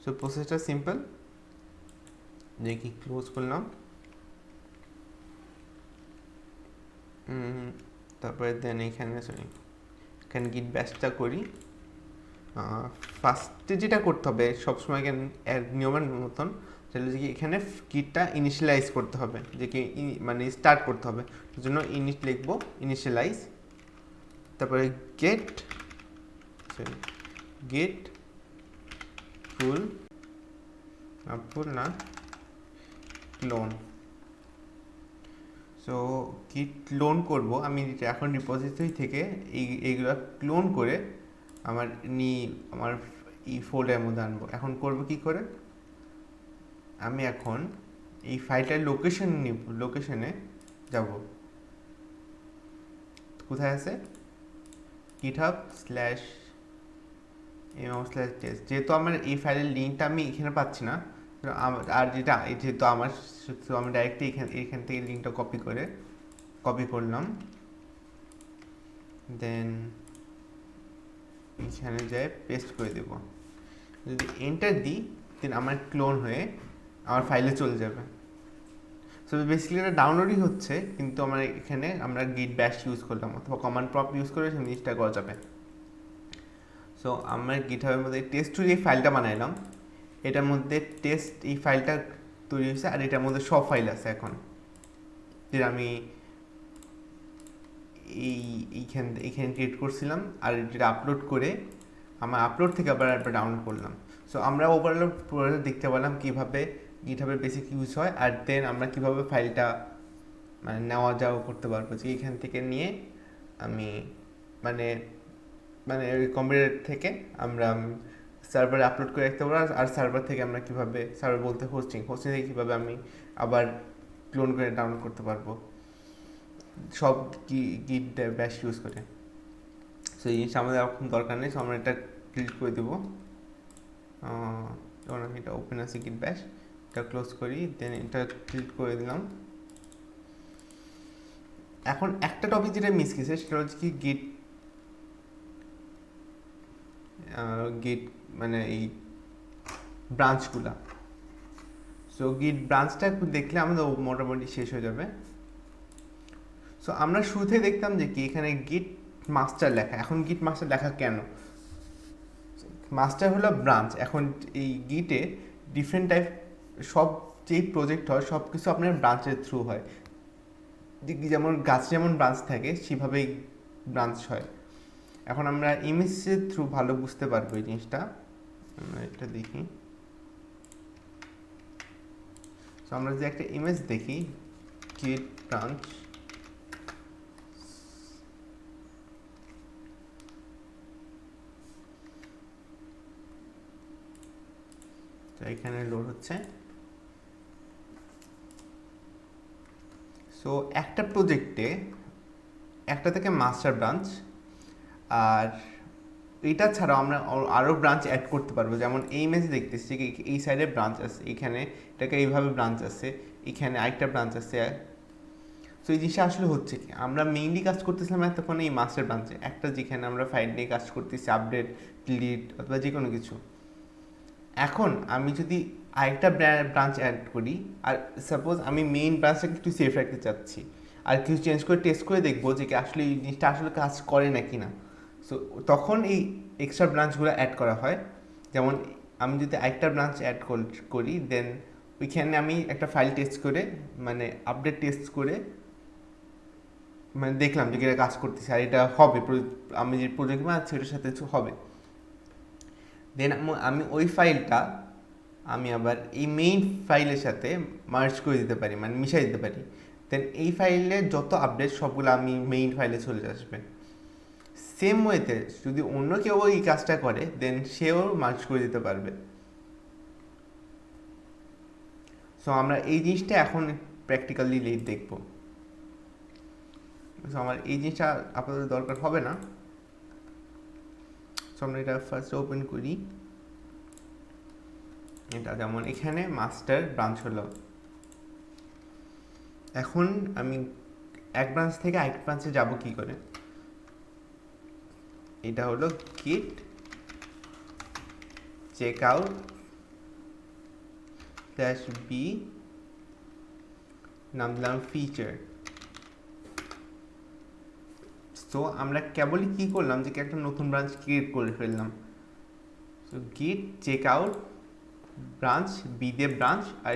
সো প্রসেসটা সিম্পল, যে কি ক্লোজ করলাম, তারপরে দেন এখানে গিট ব্যাচটা করি। ফার্স্টে যেটা করতে হবে সবসময় নিয়মের মতন, সেটা হচ্ছে কি এখানে গিটটা ইনিশিয়ালাইজ করতে হবে, যে কি মানে স্টার্ট করতে হবে। তার জন্য লিখবো ইনিশিয়ালাইজ, তারপরে গেট ফুল না ক্লোন। সো গিট ক্লোন করবো আমি এখন রিপোজিটরি থেকে এইগুলো ক্লোন করে আমার এই ফোল্ডারের মধ্যে আনবো। এখন করবো কি করে, আমি এখন এই ফাইলটার লোকেশনে যাব, কোথায় আছে, github/m/test। যেহেতু আমার এই ফাইলের লিঙ্কটা আমি এখানে পাচ্ছি না, আর যেহেতু আমি ডাইরেক্টলি এখান থেকে লিঙ্কটা কপি করলাম, দেন এখানে যাই পেস্ট করে দেব। যদি এন্টার দিই দেন আমার ক্লোন হয়ে আমার ফাইলে চলে যাবে। সো বেসিক্যালি এটা ডাউনলোডই হচ্ছে, কিন্তু আমরা গিট ব্যাশ ইউজ করলাম অথবা কমান্ড প্রম্পট ইউজ করে সেই জিনিসটা করা যাবে। সো আমরা গিটহাবের মধ্যে টেস্ট টু যে ফাইলটা বানাইলাম, এটার মধ্যে টেস্ট এই ফাইলটা তৈরি হয়েছে, আর এটার মধ্যে সব ফাইল আছে এখন, যেটা আমি এইখানে ক্রিয়েট করছিলাম, আর যেটা আপলোড করে আমার আপলোড থেকে আবার ডাউনলোড করলাম। সো আমরা ওভারঅল দেখতে পেলাম কীভাবে গিটহাবের বেসিক ইউজ হয়, আর দেন আমরা কীভাবে ফাইলটা মানে নেওয়া যাওয়া করতে পারবো, যে এখান থেকে নিয়ে আমি মানে মানে ওই কম্পিউটার থেকে আমরা সার্ভারে আপলোড করে রাখতে পারবো, আর সার্ভার থেকে আমরা কীভাবে, সার্ভার বলতে হোস্টিং থেকে কীভাবে আমি আবার ক্লোন করে ডাউনলোড করতে পারবো সব গিট ব্যাশ ইউজ করে। সো এই জিনিসটা আমাদের এখন দরকার নেই, সো আমরা এটা ডিলিট করে দেবো। যখন আমি এটা ওপেন আছে গিট ব্যাশ, এটা ক্লোজ করি, দেন এটা ডিলিট করে দিলাম। এখন একটা টপিক যেটা মিস গেছে সেটা হচ্ছে কি গিট মানে এই ব্রাঞ্চগুলা। সো গিট ব্রাঞ্চটা একটু দেখলে আমাদের মোটামুটি শেষ হয়ে যাবে। সো আমরা শুরুতে দেখতাম যে কি এখানে গিট মাস্টার লেখা, এখন গিট মাস্টার লেখা কেন? মাস্টার হলো ব্রাঞ্চ। এখন এই গিটে ডিফারেন্ট টাইপ সব যেই প্রজেক্ট হয় সব কিছু আপনার ব্রাঞ্চের থ্রু হয়, যেমন গাছ যেমন ব্রাঞ্চ থাকে সেভাবেই ব্রাঞ্চ হয়। এখন আমরা ইমেজের থ্রু ভালো বুঝতে পারবো এই জিনিসটা। আমরা এটা দেখি, তো আমরা যে একটা ইমেজ দেখি গিট ব্রাঞ্চ, তো এখানে লোড হচ্ছে। সো একটা প্রজেক্টে একটা থেকে মাস্টার ব্রাঞ্চ, আর এটা ছাড়াও আমরা আরও ব্রাঞ্চ অ্যাড করতে পারবো। যেমন এই ইমেজে দেখতেছি এই সাইডে ব্রাঞ্চ আছে, এখানে এটাকে এইভাবে ব্রাঞ্চ আছে, এখানে আরেকটা ব্রাঞ্চ আছে। সো এই জিনিসটা আসলে হচ্ছে কি, আমরা মেইনলি কাজ করতেছিলাম এতক্ষণ এই মাস্টার ব্রাঞ্চে, একটা যেখানে আমরা ফাইল নিয়ে কাজ করতেছি, আপডেট, ডিলিট অথবা যে কোনো কিছু। এখন আমি যদি আরেকটা ব্রাঞ্চ অ্যাড করি, আর সাপোজ আমি মেইন ব্রাঞ্চটাকে একটু সেফ রাখতে চাচ্ছি, আর কিছু চেঞ্জ করে টেস্ট করে দেখবো যে কি আসলে এই জিনিসটা আসলে কাজ করে নাকি না, সো তখন এই এক্সট্রা ব্রাঞ্চগুলো অ্যাড করা হয়। যেমন আমি যদি আরেকটা ব্রাঞ্চ অ্যাড করি, দেন ওইখানে আমি একটা ফাইল টেস্ট করে মানে আপডেট টেস্ট করে মানে দেখলাম যে এটা কাজ করতেছে আর এটা হবে, আমি যে প্রজেক্ট বানাচ্ছি ওটার সাথে হবে। দেন আমি ওই ফাইলটা আমি আবার এই মেইন ফাইলের সাথে মার্জ করে দিতে পারি, মানে মিশাই দিতে পারি। দেন এই ফাইলে যত আপডেট সবগুলো আমি মেইন ফাইলে চলে আসবে। সেম ওয়েতে যদি অন্য কেউ এই কাজটা করে দেন সেও মার্জ করে দিতে পারবে। সো আমরা এই জিনিসটা এখন প্র্যাকটিক্যালি দেখবো। সো আমার এই জিনিসটা আপনাদের দরকার হবে না। সো আমরা এটা ফার্স্ট ওপেন করি। এটা যেমন এখানে মাস্টার ব্রাঞ্চ হলো। এখন আমি এক ব্রাঞ্চ থেকে আরেক ব্রাঞ্চে যাব কি করে? এটা হলো গিট চেকআউট /b, নাম দিলাম ফিচার। তো আমরা কেবলই কি করলাম যে একটা নতুন ব্রাঞ্চ ক্রিয়েট করে ফেললাম। সো গিট চেকআউট ব্রাঞ্চ, বি দিয়ে ব্রাঞ্চ, আর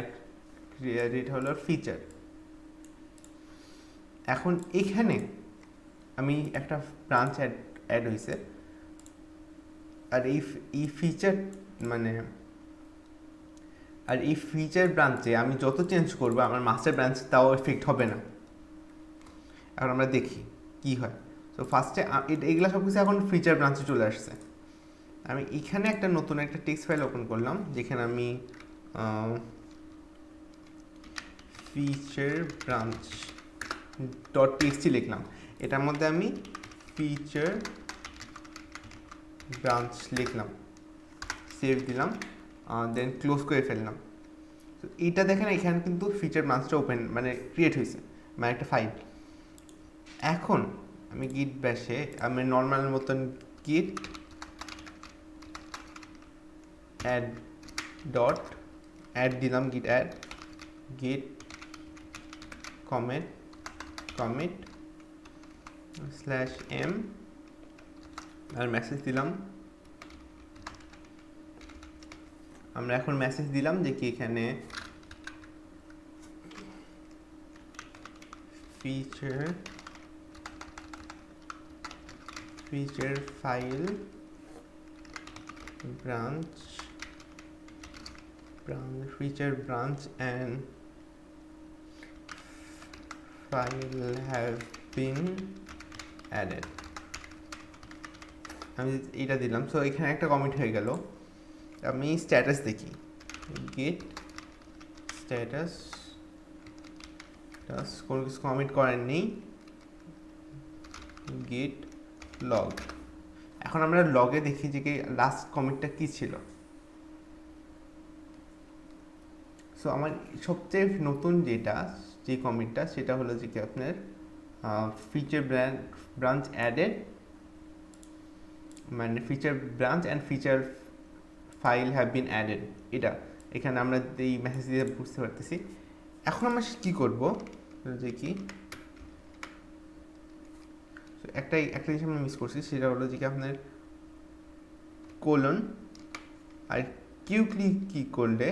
এটা হলো ফিচার। এখন এখানে আমি একটা ব্রাঞ্চ অ্যাড হয়েছে, আর এই ফিচার মানে আর এই ফিচার ব্রাঞ্চে আমি যত চেঞ্জ করবো আমার মাস্টার ব্রাঞ্চ তাও এফেক্ট হবে না। এখন আমরা দেখি কি হয়। তো ফার্স্টে এগুলো সব কিছু এখন ফিচার ব্রাঞ্চে চলে আসছে। আমি এখানে একটা নতুন একটা টেক্সট ফাইল ওপেন করলাম, যেখানে আমি ফিচার ব্রাঞ্চ .txt লিখলাম। এটার মধ্যে আমি ফিচার ব্রাঞ্চ লিখলাম, সেভ দিলাম, দেন ক্লোজ করে ফেললাম। তো এইটা দেখেন এখানে কিন্তু ফিচার ব্রাঞ্চটা ওপেন মানে ক্রিয়েট হয়েছে, মানে একটা ফাইল। এখন আমি গিট ব্যাশে আমি নর্মাল মতন গিট অ্যাড দিলাম, গিট অ্যাড, গিট commit /m, আর মেসেজ দিলাম আমরা এখন মেসেজ দিলাম যে কি এখানে feature file feature branch and file have been added. আমি এটা দিলাম। সো এখানে একটা কমিট হয়ে গেল। আমি স্ট্যাটাস দেখি, গেট স্ট্যাটাস, কোনো কিছু কমিট করার নেই, গেট লগ। এখন আমরা লগে দেখি যে কি লাস্ট কমিটটা কি ছিল। সো আমার সবচেয়ে নতুন যে কমিটটা সেটা হলো যে কি আপনার ফিচার ব্রাঞ্চ অ্যাডেড, মানে feature branch and feature file have been added. এটা এখানে আমরা এই মেসেজ দিয়ে বুঝতে পারতেছি। এখন আমরা কী করবো যে কি একটা জিনিস আমরা মিস করছি, সেটা হলো যে কি আপনার কোলন আর কিউ কি করলে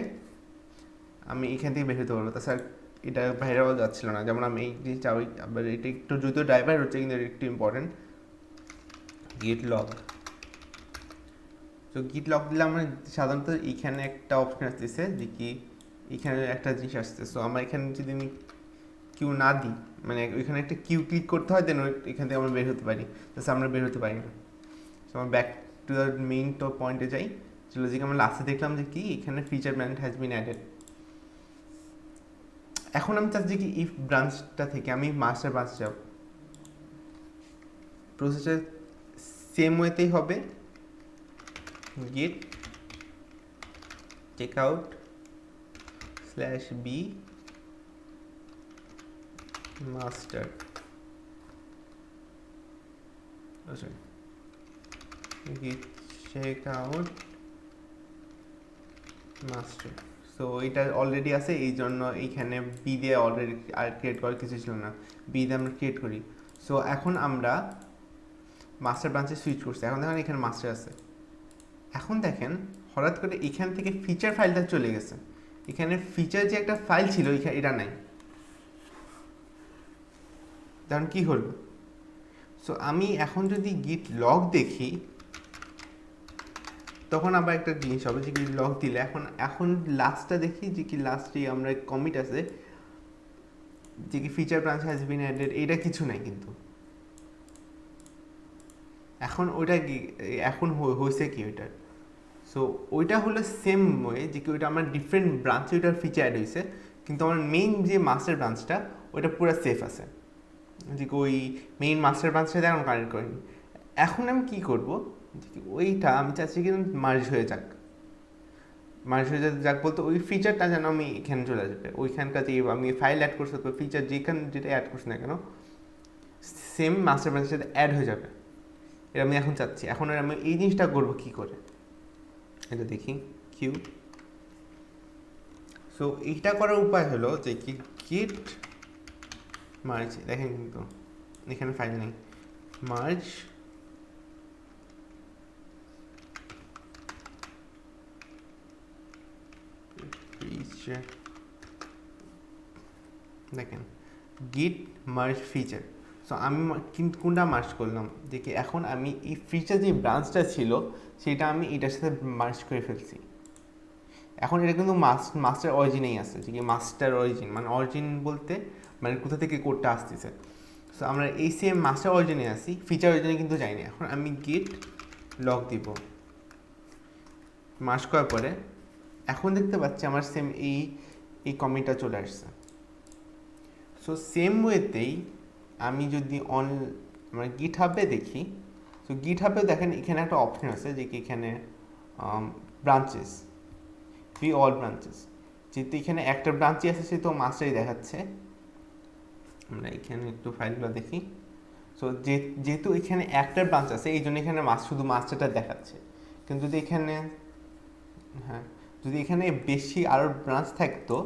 আমি এখান থেকে বের হতে পারবো। তাছাড়া এটা বাইরে যাচ্ছিল না। যেমন আমি এই জিনিসটা আবার এটা একটু যদিও ড্রাইভার হচ্ছে কিন্তু এটা একটু ইম্পর্টেন্ট, গেট লগ। তো গিট লগ দিলে আমরা সাধারণত এইখানে একটা অপশন আসতেছে যে কি এখানে একটা জিনিস আসছে। সো আমরা এখানে যদি আমি কিউ না দিই, মানে ওইখানে একটা কিউ ক্লিক করতে হয়, দেন এখান থেকে আমরা বের হতে পারি। তাছাড়া আমরা বের হতে পারি না। সো আমরা ব্যাক টু দ্য মেইন পয়েন্টে যাই। চলো যে আমরা লাস্টে দেখলাম যে কি এখানে feature branch has been added. এখন আমি চাচ্ছি কি ইফ ব্রাঞ্চটা থেকে আমি মাস্টার ব্রাঞ্চ যাব। প্রসেসটা সেম ওয়েতেই হবে, git checkout /b master git checkout master। So এটা অলরেডি আছে, এই জন্য এইখানে বি দিয়ে অলরেডি আর ক্রিয়েট করার কিছু ছিল না, বি দিয়ে আমরা ক্রিয়েট করি। সো এখন আমরা মাস্টার ব্রাঞ্চে সুইচ করছি। এখন দেখেন এখানে মাস্টার আছে। এখন দেখেন হঠাৎ করে এখান থেকে ফিচার ফাইলটা চলে গেছে। এখানে ফিচার যে একটা ফাইল ছিল এটা নাই। তখন কি হলো? সো আমি এখন যদি গিট লগ দেখি তখন আবার একটা জিনিস হবে যে গিট লগ দিলে এখন লাস্টটা দেখি যে কি লাস্টে আমরা কমিট আছে যে কি feature branch has been added, এটা কিছু নাই কিন্তু। এখন ওইটা এখন হয়েছে কি ওইটার? সো ওইটা হলো সেম ওয়ে যে কি ওইটা আমার ডিফারেন্ট ব্রাঞ্চে ওইটার ফিচার অ্যাড হয়েছে, কিন্তু আমার মেইন যে মাস্টার ব্রাঞ্চটা ওইটা পুরো সেফ আছে, যে ওই মেইন মাস্টার ব্রাঞ্চের সাথে এখন কানেক্ট করিনি। এখন আমি কী করবো, ওইটা আমি চাচ্ছি কিন্তু মার্জ হয়ে যাক। মার্জ হয়ে যাক বলতে ওই ফিচারটা যেন আমি এখানে চলে আসবে, ওইখানকার যে আমি ফাইল অ্যাড করছি তো ফিচার যেটা অ্যাড করছি না কেন সেম মাস্টার ব্রাঞ্চের সাথে অ্যাড হয়ে যাবে। এটা আমি এখন চাচ্ছি। এখন আমি এই জিনিসটা করবো কী করে, এটা দেখি কিউ। সো এইটা করার উপায় হলো যে কি গিট মার্জ, দেখেন কিন্তু এখানে ফাইল নেই, মার্জ দেখেন গিট মার্জ ফিচার। সো আমি কোনটা মার্জ করলাম দেখি, এখন আমি এই ফিচার যে ব্রাঞ্চটা ছিল সেটা আমি এটার সাথে মার্জ করে ফেলছি। এখন এটা কিন্তু মাস্টার অরিজিনেই আছে, যে কি মাস্টার অরিজিন, মানে অরিজিন বলতে মানে কোথা থেকে কোডটা আসতেছে। সো আমরা এই সেম মাস্টার অরিজিনে আসি, ফিচার অরিজিনে কিন্তু যাইনি। এখন আমি গিট লগ দিব, মার্জ করার পরে এখন দেখতে পাচ্ছি আমার সেম এই কমিটটা চলে আসছে। সো সেম ওয়েতেই আমি যদি মানে গিট হাবে দেখি, সো গিট হাবে দেখেন এখানে একটা অপশন আছে যে কি এখানে ব্রাঞ্চেস, অল ব্রাঞ্চেস, যেহেতু এখানে একটা ব্রাঞ্চই আছে সেহেতু মাস্টারই দেখাচ্ছে। আমরা এখানে একটু ফাইলগুলো দেখি। সো যেহেতু এখানে একটা ব্রাঞ্চ আছে এই জন্য এখানে শুধু মাস্টারটা দেখাচ্ছে, কিন্তু যদি এখানে যদি এখানে বেশি আরও ব্রাঞ্চ থাকতো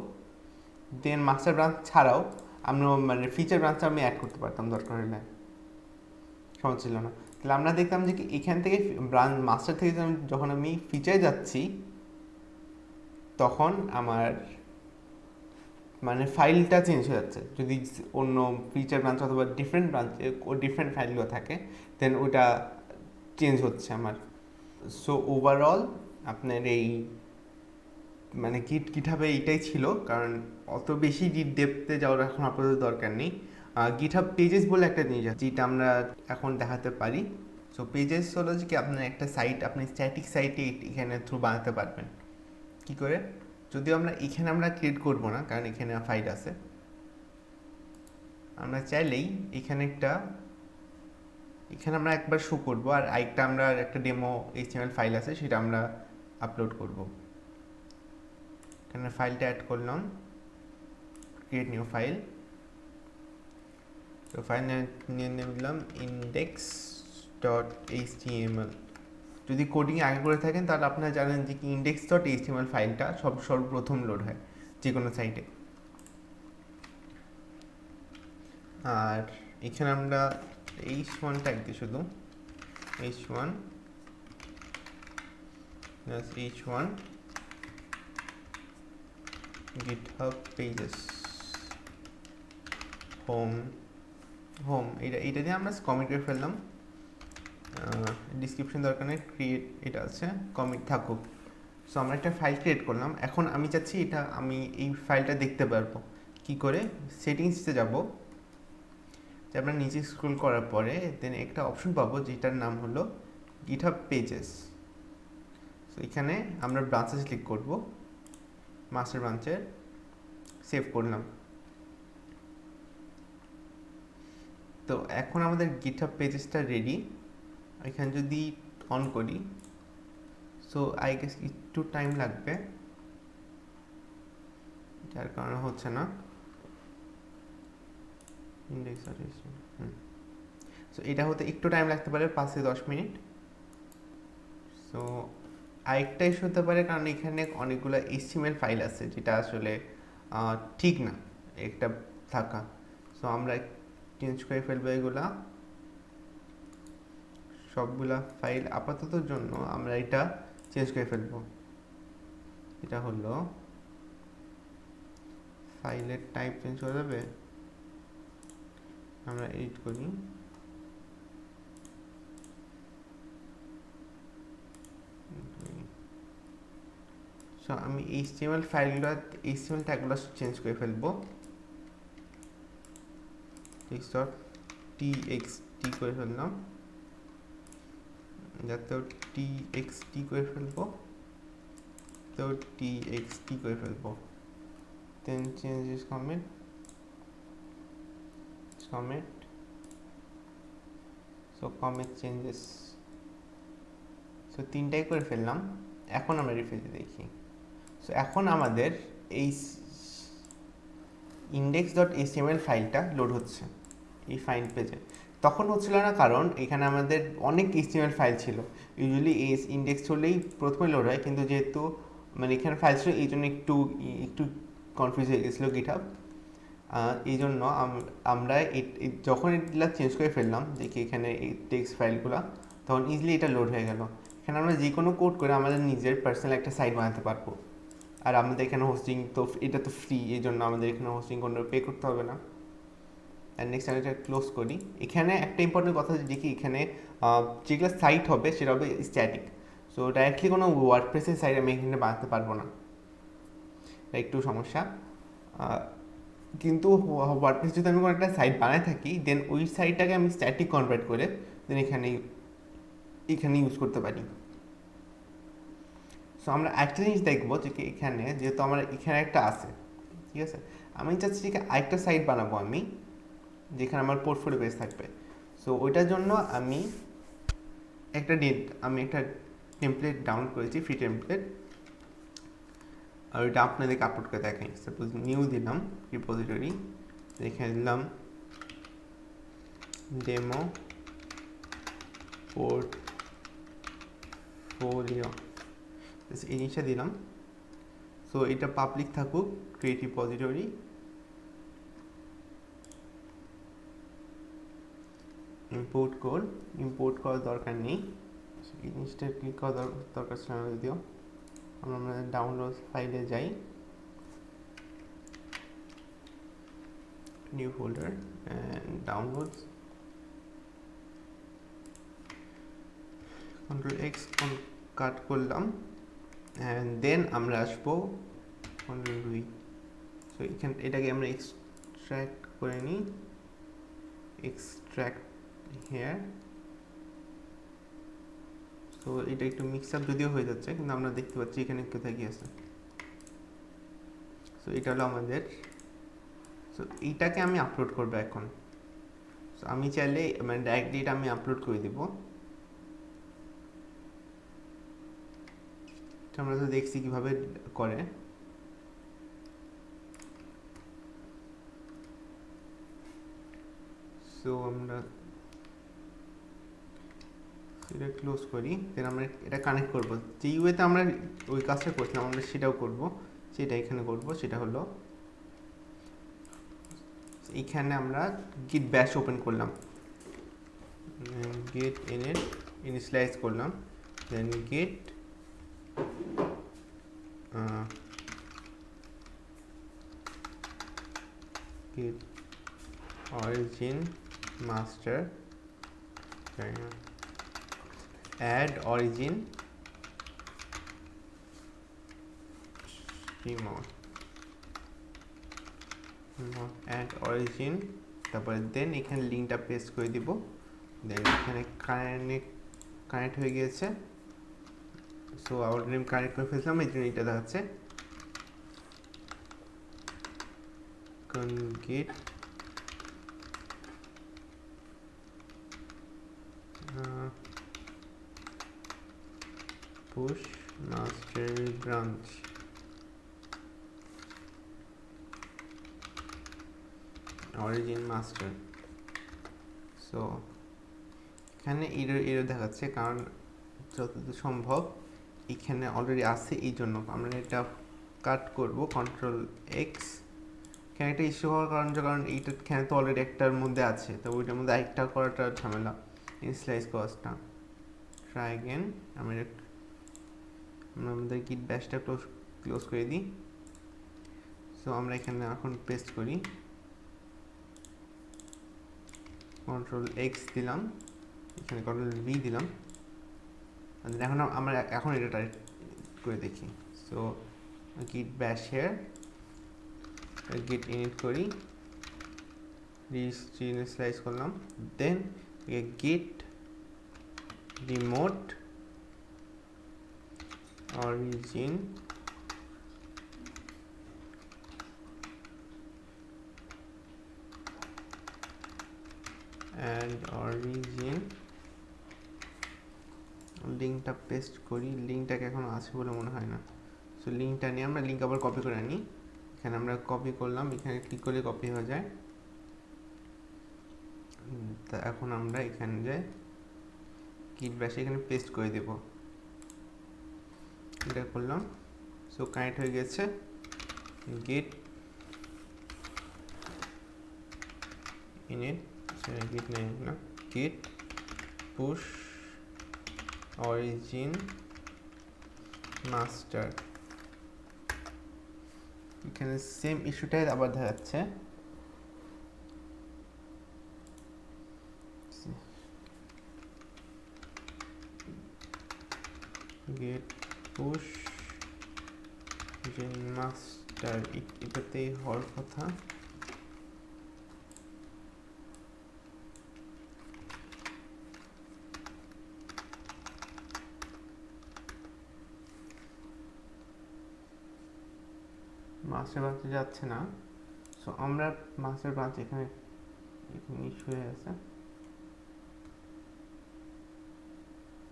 দেন মাস্টার ব্রাঞ্চ ছাড়াও আমরা মানে ফিচার ব্রাঞ্চ আমি অ্যাড করতে পারতাম দরকার হলে, সমস্যা ছিল না। তাহলে আমরা দেখতাম যে কি এখান থেকে মাস্টার থেকে যখন আমি ফিচারে যাচ্ছি তখন আমার মানে ফাইলটা চেঞ্জ হয়ে যাচ্ছে। যদি অন্য ফিচার ব্রাঞ্চ অথবা ডিফারেন্ট ব্রাঞ্চে ডিফারেন্ট ফাইলগুলো থাকে দেন ওটা চেঞ্জ হচ্ছে আমার। সো ওভারঅল আপনার এই মানে গিটহাবে এইটাই ছিল, কারণ অত বেশি ডেপথে যাওয়ার এখন আপাতত দরকার নেই। গিটহাব পেজেস বলে একটা জিনিস আছে যেটা আমরা এখন দেখাতে পারি। সো পেজেস হলো যে কি আপনার একটা সাইট আপনি স্ট্যাটিক সাইটে এখানে থ্রু বানাতে পারবেন। কি করে? যদিও আমরা এখানে আমরা ক্রিয়েট করব না, কারণ এখানে ফাইল আছে। আমরা চাইলেই এখানে আমরা একবার শো করব, আর আরেকটা আমরা একটা ডেমো এইচটিএমএল ফাইল আছে সেটা আমরা আপলোড করব। এখানে ফাইলটা অ্যাড করলাম, ক্রিয়েট নিউ ফাইল। তো ফাইল নিয়ে দিলাম index.html। যদি কোডিং আগে করে থাকেন তাহলে আপনারা জানেন যে কি index.html ফাইলটা সর্বপ্রথম লোড হয় যে কোনো সাইটে। আর এখানে আমরা h1 ট্যাগ দিই, শুধু h1 h1 GitHub pages home এটা দিয়ে আমরা কমিট করে ফেললাম। ডিসক্রিপশন দরকার নেই, ক্রিয়েট এটা আছে, কমিট থাকুক। সো আমরা একটা ফাইল ক্রিয়েট করলাম। এখন আমি চাচ্ছি আমি এই ফাইলটা দেখতে পারবো কি করে? সেটিংসে যাব, যে আমরা নিচে স্ক্রল করার পরে দেন একটা অপশন পাবো যেটার নাম হলো GitHub পেজেস। সো এখানে আমরা ব্রাঞ্চেস ক্লিক করব, মাস্টার ব্রাঞ্চের সেভ করলাম। তো এখন আমাদের GitHub পেজেসটা রেডি। এখানে যদি অন করি, সো আই গেস একটু টাইম লাগবে, যার কারণে হচ্ছে না। ইন্ডেক্স সো এটা হতে একটু টাইম লাগতে পারে, 5 থেকে 10 মিনিট। সো আরেকটা ইস্যু হতে পারে, কারণ এখানে অনেকগুলো HTML ফাইল আছে যেটা আসলে ঠিক না একটা থাকা। সো আমরা চেঞ্জ করে ফেলবো এগুলা সবগুলা ফাইল আপাতত জন্য। আমরা এটা চেঞ্জ করে ফেলবো। এটা হলো ফাইলের টাইপ চেঞ্জ হয়ে যাবে, আমরা এডিট করি। সো আমি HTML ফাইলগুলো HTML ট্যাগগুলো চেঞ্জ করে ফেলবো, text.txt করে ফেললাম, যাতেও txt করে ফেলবো, তো txt করে ফেলবো। then changes comment so comment changes, so তিনটাই করে ফেললাম। এখন আমরা রিফ্রেশে দেখি। সো এখন আমাদের এই index.html ফাইলটা লোড হচ্ছে এই ফাইল পেজে। তখন হচ্ছিল না, কারণ এখানে আমাদের অনেক HTML ফাইল ছিল। ইউজুয়ালি এই ইন্ডেক্স হলেই প্রথমে লোড হয়, কিন্তু যেহেতু মানে এখানে ফাইল ছিল এই জন্য একটু কনফিউজ হয়ে গেছিলো GitHub। এই জন্য আমরা যখন এগুলো চেঞ্জ করে ফেললাম, দেখি এখানে এই টেক্সট ফাইলগুলো, তখন ইজিলি এটা লোড হয়ে গেল। এখানে আমরা যে কোনো কোড করে আমাদের নিজের পার্সোনাল একটা সাইট বানাতে পারবো। আর আমাদের এখানে হোস্টিং তো এটা তো ফ্রি, এই জন্য আমাদের এখানে হোস্টিং কোনো পে করতে হবে না। আর নেক্সট আমি এটা ক্লোজ করি। এখানে একটা ইম্পর্টেন্ট কথা দেখি, এখানে যেগুলো সাইট হবে সেটা হবে স্ট্যাটিক। সো ডাইরেক্টলি কোনো ওয়ার্ডপ্রেসের সাইট আমি এখানে বানাতে পারবো না, একটু সমস্যা। কিন্তু ওয়ার্ডপ্রেস যদি আমি কোনো একটা সাইট বানায় থাকি, দেন ওই সাইটটাকে আমি স্ট্যাটিক কনভার্ট করে দেন এখানে ইউজ করতে পারি। সো আমরা একটা জিনিস দেখবো যে কি এখানে যেহেতু আমার এখানে একটা আছে, ঠিক আছে, আমি চাচ্ছি যে আরেকটা সাইট বানাবো আমি, যেখানে আমার পোর্টফোলিও পেজ থাকবে। সো ওইটার জন্য আমি একটা টেমপ্লেট ডাউনলোড করেছি, ফ্রি টেমপ্লেট। আর ওইটা আপনাদেরকে আপলোড করে দেখাই। সাপোজ নিউ দিলাম রিপোজিটরি, এখানে দিলাম ডেমো পোর্টফোলিও, এই জিনিসটা দিলাম। সো এটা পাবলিক থাকুক, ক্রিয়েট রিপোজিটরি। ইম্পোর্ট করার দরকার নেই, এই জিনিসটা ক্লিক করার দরকার ছিল না যদিও। আমরা আমাদের ডাউনলোড ফাইলে যাই, new folder and downloads, Ctrl+X কাট করলাম, অ্যান্ড দেন আমরা আসবো Ctrl+V। সো এটাকে আমরা এক্সট্র্যাক্ট করে নিই, এক্সট্র্যাক্ট হেয়ার। সো এটা একটু মিক্স আপ যদিও হয়ে যাচ্ছে, কিন্তু আমরা দেখতে পাচ্ছি এখানে কোথায় কি আছে। সো এটা হলো আমাদের, সো এইটাকে আমি আপলোড করবো এখন। সো আমি চাইলে মানে ডাইরেক্টলি এটা আমি আপলোড করে দিব। আমরা তো দেখছি কিভাবে করে। সো আমরা এটা ক্লোজ করি, দেন আমরা এটা কানেক্ট করব। যে ওয়েতে আমরা ওই কাজটা করছিলাম আমরা সেটাও করব, সেটা এখানে করব। সেটা হলো এইখানে আমরা গিট ব্যাশ ওপেন করলাম, গেট ইনিট ইনিশিয়ালাইজ করলাম, দেন gate git origin master, add origin remote, add origin, তারপরে দেন এখানে লিঙ্কটা পেস্ট করে দিব, দেন এখানে কানেক্ট হয়ে গিয়েছে। সো অলরেডি আমি কানেক্ট করে ফেললাম, এই জন্য এটা দেখাচ্ছে git push master branch, origin master। So এখানে এরর দেখাচ্ছে, কারণ যতদূর সম্ভব এখানে অলরেডি আছে, এই জন্য আমরা এটা কাট করব Ctrl+X। এখানে একটা ইস্যু হওয়ার কারণ এইটা এখানে তো অলরেডি একটার মধ্যে আছে, তো ওইটার মধ্যে আরেকটা করাটা ঝামেলা, ইনিশিয়ালাইজ কস্টটা। ট্রাই অ্যাগেন, আমরা আমাদের গিট ব্যাশটা ক্লোজ করে দিই। সো আমরা এখানে এখন পেস্ট করি, Ctrl+X দিলাম, এখানে Ctrl+V দিলাম, এখন আমরা এটা টাইপ করে দেখি। So git bash here, git init করি, রিইনিশিয়ালাইজ করলাম, দেন git remote origin and origin, লিঙ্কটা পেস্ট করি। লিঙ্কটাকে এখন আছে বলে মনে হয় না। সো লিঙ্কটা নিয়ে আমরা লিঙ্ক আবার কপি করে আনি, এখানে আমরা কপি করলাম, এখানে ক্লিক করলে কপি হয়ে যায়। তা এখন আমরা এখানে যাই, গিট ব্যাশে এখানে পেস্ট করে দেব, এটা করলাম। সো কানেক্ট হয়ে গেছে, গিট ইনিট, গিট নেই না, গিট পুশ origin master, এখানে সেম ইস্যুটাই আবার দেখাচ্ছে। git push origin master, এটাতেই হওয়ার কথা। মাস্টার ব্রাঞ্চে যাচ্ছে না। সো আমরা মাস্টার ব্রাঞ্চ এখানে ইস্যু হয়ে আছে,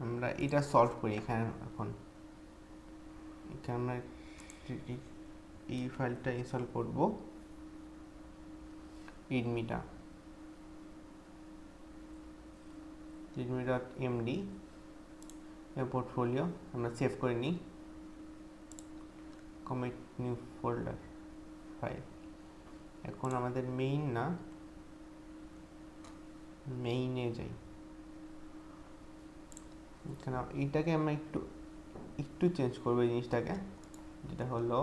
আমরা এটা সলভ করি। এখানে এখন আমরা এই ফাইলটা ইনস্টল করব, readme.md পোর্টফোলিও আমরা সেভ করে নিই, কমিট নিউ ফোল্ডার ফাইল। এখন আমাদের মেইন না, মেইনে যাই, এখানে এইটাকে আমরা একটু একটু চেঞ্জ করবো এই জিনিসটাকে, যেটা হলো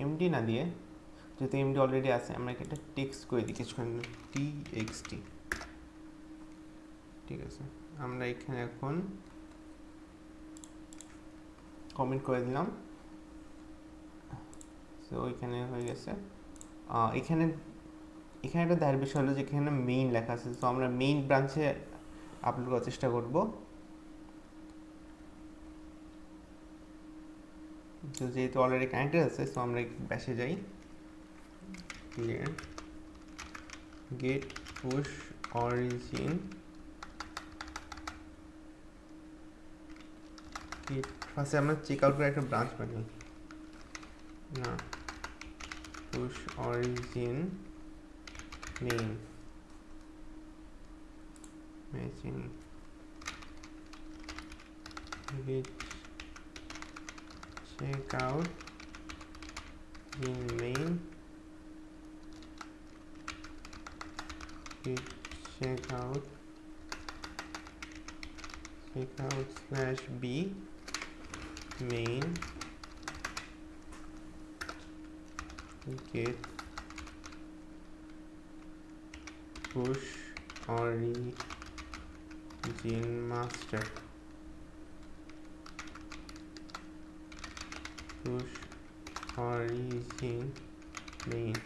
এমডি না দিয়ে, যেহেতু এমডি অলরেডি আছে, আমরা একটা টেক্সট করে দিই কিছুক্ষণ, টিএক্সটি। ঠিক আছে, আমরা এখানে এখন কমেন্ট করে দিলাম। সো এখানে হয়ে গেছে। এখানে এখানে একটা দেখার বিষয় হলো যে এখানে মেইন লেখা আছে, সো আমরা মেইন ব্রাঞ্চে আপলোড করার চেষ্টা করব। তো যেহেতু অলরেডি কানেক্টেড আছে, সো আমরা ব্যাশে যাই, গেট পুশ অরিজিন, ফার্স্টে আমরা চেক আউট করে একটা ব্রাঞ্চ বানাই, না push origin main matching git checkout in main git checkout slash b main get push origin master push origin main।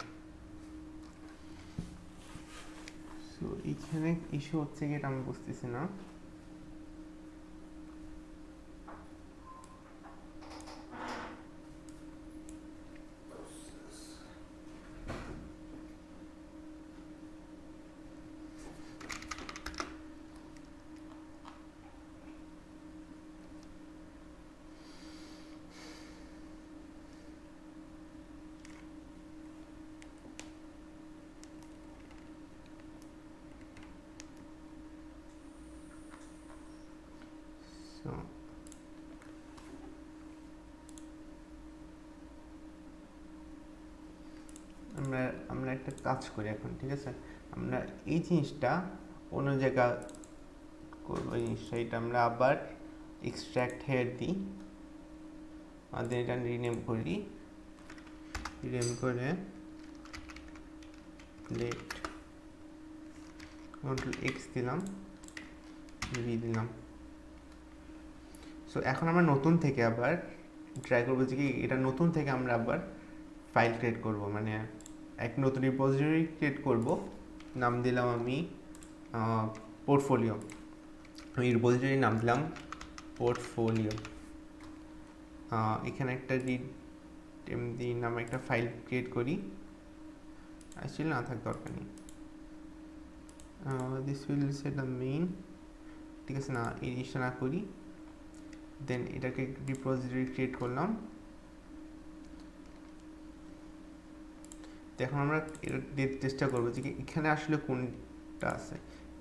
So এখানে ইস্যু হচ্ছে কি, এটা আমি বুঝতেছি না। সো আমরা একটা কাজ করি এখন, ঠিক আছে, আমরা এই জিনিসটা অন্য জায়গা করবো, এই জিনিসটা এটা আমরা আবার এক্সট্রাক্ট হেড দিই, আমাদের এটা রিনেম করি, রিনেম করে লেট কন্ট্রোল এক্স দিলাম, ভি দিলাম। সো এখন আমরা নতুন থেকে আবার ট্রাই করবো যে কি এটা নতুন থেকে আমরা আবার ফাইল ক্রিয়েট করব, মানে এক নতুন রিপোজিটরি ক্রিয়েট করব, নাম দিলাম আমি পোর্টফোলিও, আমি রিপোজিটরির নাম দিলাম পোর্টফোলিও। এখানে একটা রিড এমডি নামে একটা ফাইল ক্রিয়েট করি, আসলে না থাক দরকার নেই, this will set the main, ঠিক আছে, না এই জিনিসটা না করি, দেন এটাকে রিপোজিটরি ক্রিয়েট করলাম। এখন আমরা এটা চেষ্টা করবো যে এখানে আসলে কোনটা আছে,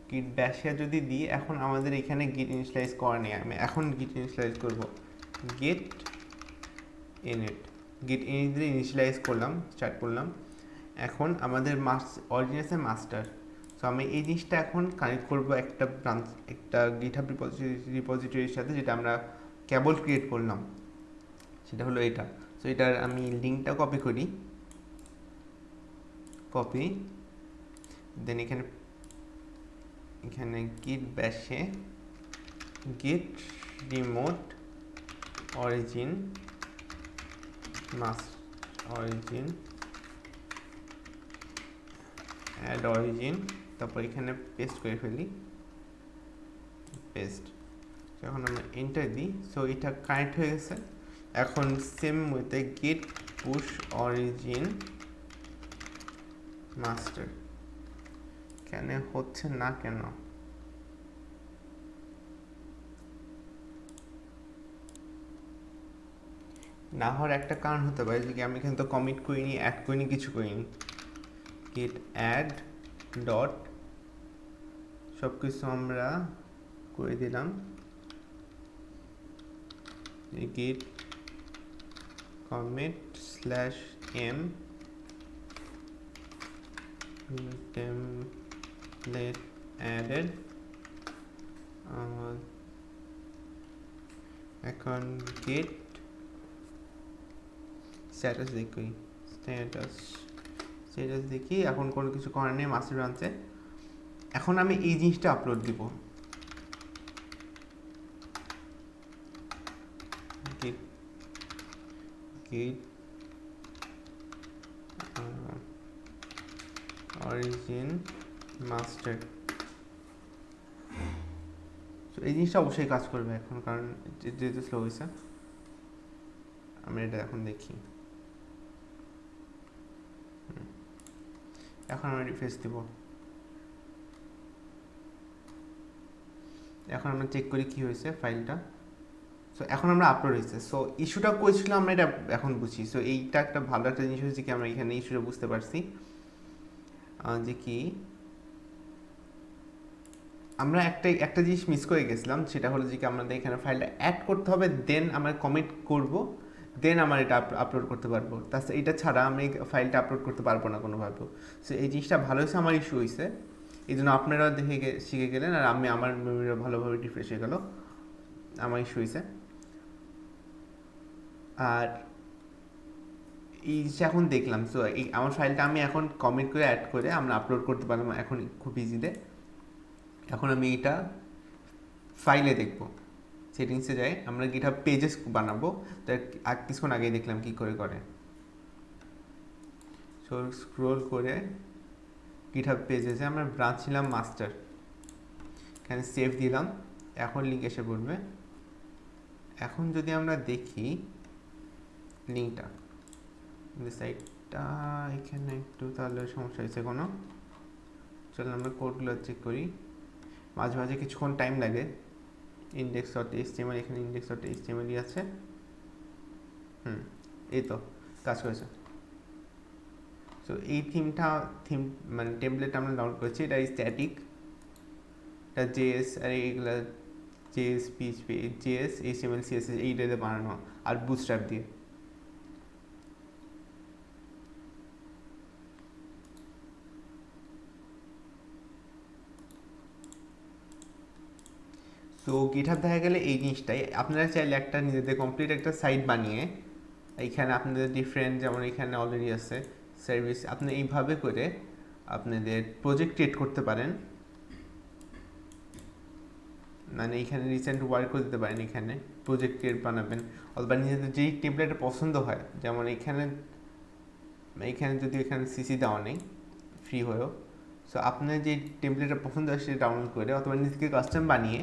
গিট ব্যাশে যদি দিই, এখন আমাদের এখানে গিট ইনিশিয়ালাইজ করা নেই, আমি এখন গিট ইনিশিয়ালাইজ করবো, গেট ইনিট, গিট ইনিট দিয়ে ইনিশিয়ালাইজ করলাম, স্টার্ট করলাম। এখন আমাদের অরিজিন আছে মাস্টার, সো আমি এই জিনিসটা এখন কানেক্ট করবো একটা ব্রাঞ্চ, একটা গিটহাব রিপোজিটরির সাথে, যেটা আমরা কেবল ক্রিয়েট করলাম, সেটা হলো এটা। সো এটার আমি লিঙ্কটা কপি করি, কপি, দেন এখানে গিট ব্যাশে git remote origin origin add origin, তারপর এখানে পেস্ট করে ফেলি, পেস্ট। যখন আমরা এন্টার দিই, সো এটা কানেক্ট হয়ে গেছে। এখন সেম ওয়েতে গিট পুশ অরিজিন মাস্টার, কেন হচ্ছে না, কেন না হওয়ার একটা কারণ হতে পারে যে আমি এখানে তো কমিট করিনি, অ্যাড করিনি, কিছু করিনি, গিট অ্যাড ডট সব কিছু আমরা করে দিলাম, git commit slash M let added এখন get স্ট্যাটাস দেখি স্ট্যাটাস দেখি এখন কোনো কিছু করার নেই মাস্টার ব্রাঞ্চে। এখন আমি এই জিনিসটা আপলোড দিব git origin master। তো এই জিনিসটা অবশ্যই কাজ করবে এখন, কারণ যেহেতু স্লো হয়েছে। আমরা এটা এখন দেখি, এখন আমরা রিফ্রেশ দিব। এখন আমরা চেক করি কি হয়েছে ফাইলটা। সো এখন আমরা আপলোড হয়েছে। সো ইস্যুটা করেছিল আমরা এটা এখন বুঝি। সো এইটা একটা ভালো একটা জিনিস হয়েছে কি আমরা এখানে ইস্যুটা বুঝতে পারছি যে কি আমরা একটা জিনিস মিস করে গেছিলাম, সেটা হলো যে কি আমাদের এখানে ফাইলটা অ্যাড করতে হবে, দেন আমরা কমিট করব, দেন আমরা এটা আপলোড করতে পারবো। তাছাড়া এটা ছাড়া আমি ফাইলটা আপলোড করতে পারবো না কোনোভাবে। সো এই জিনিসটা ভালো হয়েছে, আমার ইস্যু হয়েছে, এই জন্য আপনারা দেখে শিখে গেলেন, আর আমি আমার মেমোরি ভালোভাবে রিফ্রেশ হয়ে গেল, আমার ইস্যু হয়েছে। আর এই যে এখন দেখলাম, সো এই আমার ফাইলটা আমি এখন কমিট করে অ্যাড করে আমরা আপলোড করতে পারলাম এখন খুব ইজিতে। এখন আমি এটা ফাইলে দেখব, সেটিংসে যাই, আমরা গিটহাব পেজেস বানাবো। তো কিছুক্ষণ আগেই দেখলাম কি করে করে। সো স্ক্রোল করে গিটহাব পেজেসে আমরা ব্রাঞ্চ ছিলাম মাস্টার, এখানে সেভ দিলাম, এখন লিঙ্ক এসে পড়বে। এখন যদি আমরা দেখি লিঙ্কটা, সাইটটা এখানে একটু তাহলে সমস্যা হয়েছে কোনো। চলুন আমরা কোডগুলো চেক করি, মাঝে মাঝে কিছুক্ষণ টাইম লাগে। index.html, এখানে index.html আছে। এই তো কাজ করেছে। সো এই থিম মানে টেমপ্লেট আমরা ডাউনলোড করেছি, এটা স্ট্যাটিক, এটা জেএস, আর এইগুলো JS, PHP, JS, HTML, CSS এইটা দিয়ে বানানো, আর বুটস্ট্র্যাপ দিয়ে। সো গিটহাব দেখা গেলে এই জিনিসটাই, আপনারা চাইলে একটা নিজেদের কমপ্লিট একটা সাইট বানিয়ে এইখানে আপনাদের ডিফারেন্ট, যেমন এখানে অলরেডি আছে সার্ভিস, আপনি এইভাবে করে আপনাদের প্রজেক্ট ক্রিয়েট করতে পারেন। মানে এখানে রিসেন্ট ওয়ার্ক করে দিতে পারেন, এখানে প্রজেক্ট ক্রিয়েট বানাবেন, অথবা নিজেদের যেই টেমপ্লেটটা পছন্দ হয়, যেমন এখানে যদি এখানে সিসি দেওয়া নেই ফ্রি হয়েও, সো আপনার যে টেমপ্লেটটা পছন্দ হয় সেটা ডাউনলোড করে অথবা নিজেকে কাস্টম বানিয়ে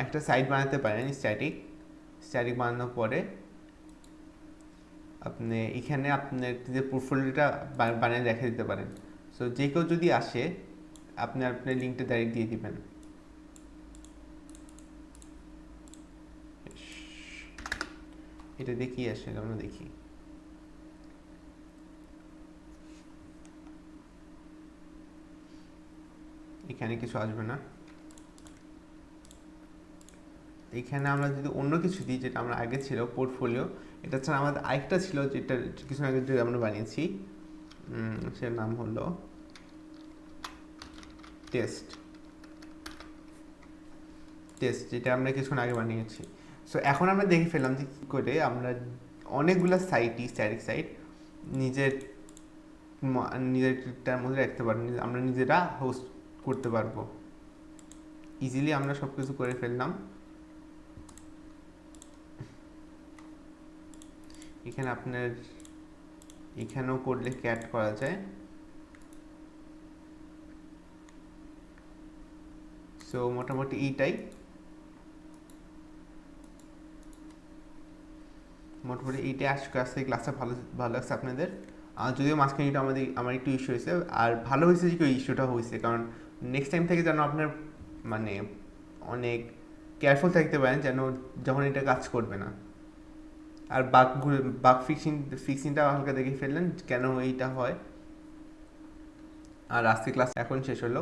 একটা সাইট বানাতে পারেন। স্ট্যাটিক বানানোর পরে আপনি এখানে আপনার যে পোর্টফোলিওটা বানিয়ে রেখে দিতে পারেন। সো যে কেউ যদি আসে আপনার লিঙ্কটা ডাইরেক্ট দিয়ে দিবেন। এটা দেখি আসে, আমরা দেখি এখানে কিছু আসবে না। এখানে আমরা যদি অন্য কিছু দিই, যেটা আমরা আগে ছিল পোর্টফোলিও, এটা ছাড়া আমাদের আরেকটা ছিল যেটা কিছু আগে যেটা আমরা বানিয়েছি, সেটার নাম হলো টেস্ট, যেটা আমরা কিছুক্ষণ আগে বানিয়েছি। সো এখন আমরা দেখে ফেললাম যে কী করে আমরা অনেকগুলো স্ট্যাটিক সাইট নিজেরটার মধ্যে রাখতে পারবো, আমরা নিজেরা হোস্ট করতে পারবো ইজিলি। আমরা সব কিছু করে ফেললাম। এখানে আপনার এখানেও কোড লিখে অ্যাড করা যায়। সো মোটামুটি এইটাই, আজকে আসছে ক্লাসটা ভালো লাগছে আপনাদের। যদিও মাঝখানে এটা আমার একটু ইস্যু হয়েছে, আর ভালো হয়েছে যে ইস্যুটা হয়েছে, কারণ নেক্সট টাইম থেকে যেন আপনার মানে অনেক কেয়ারফুল থাকতে পারেন, যেন যখন এটা কাজ করবে না। আর বাগ ফিক্সিংটা হালকা দেখে ফেললেন কেন এইটা হয়। আর আজকে ক্লাস এখন শেষ হলো।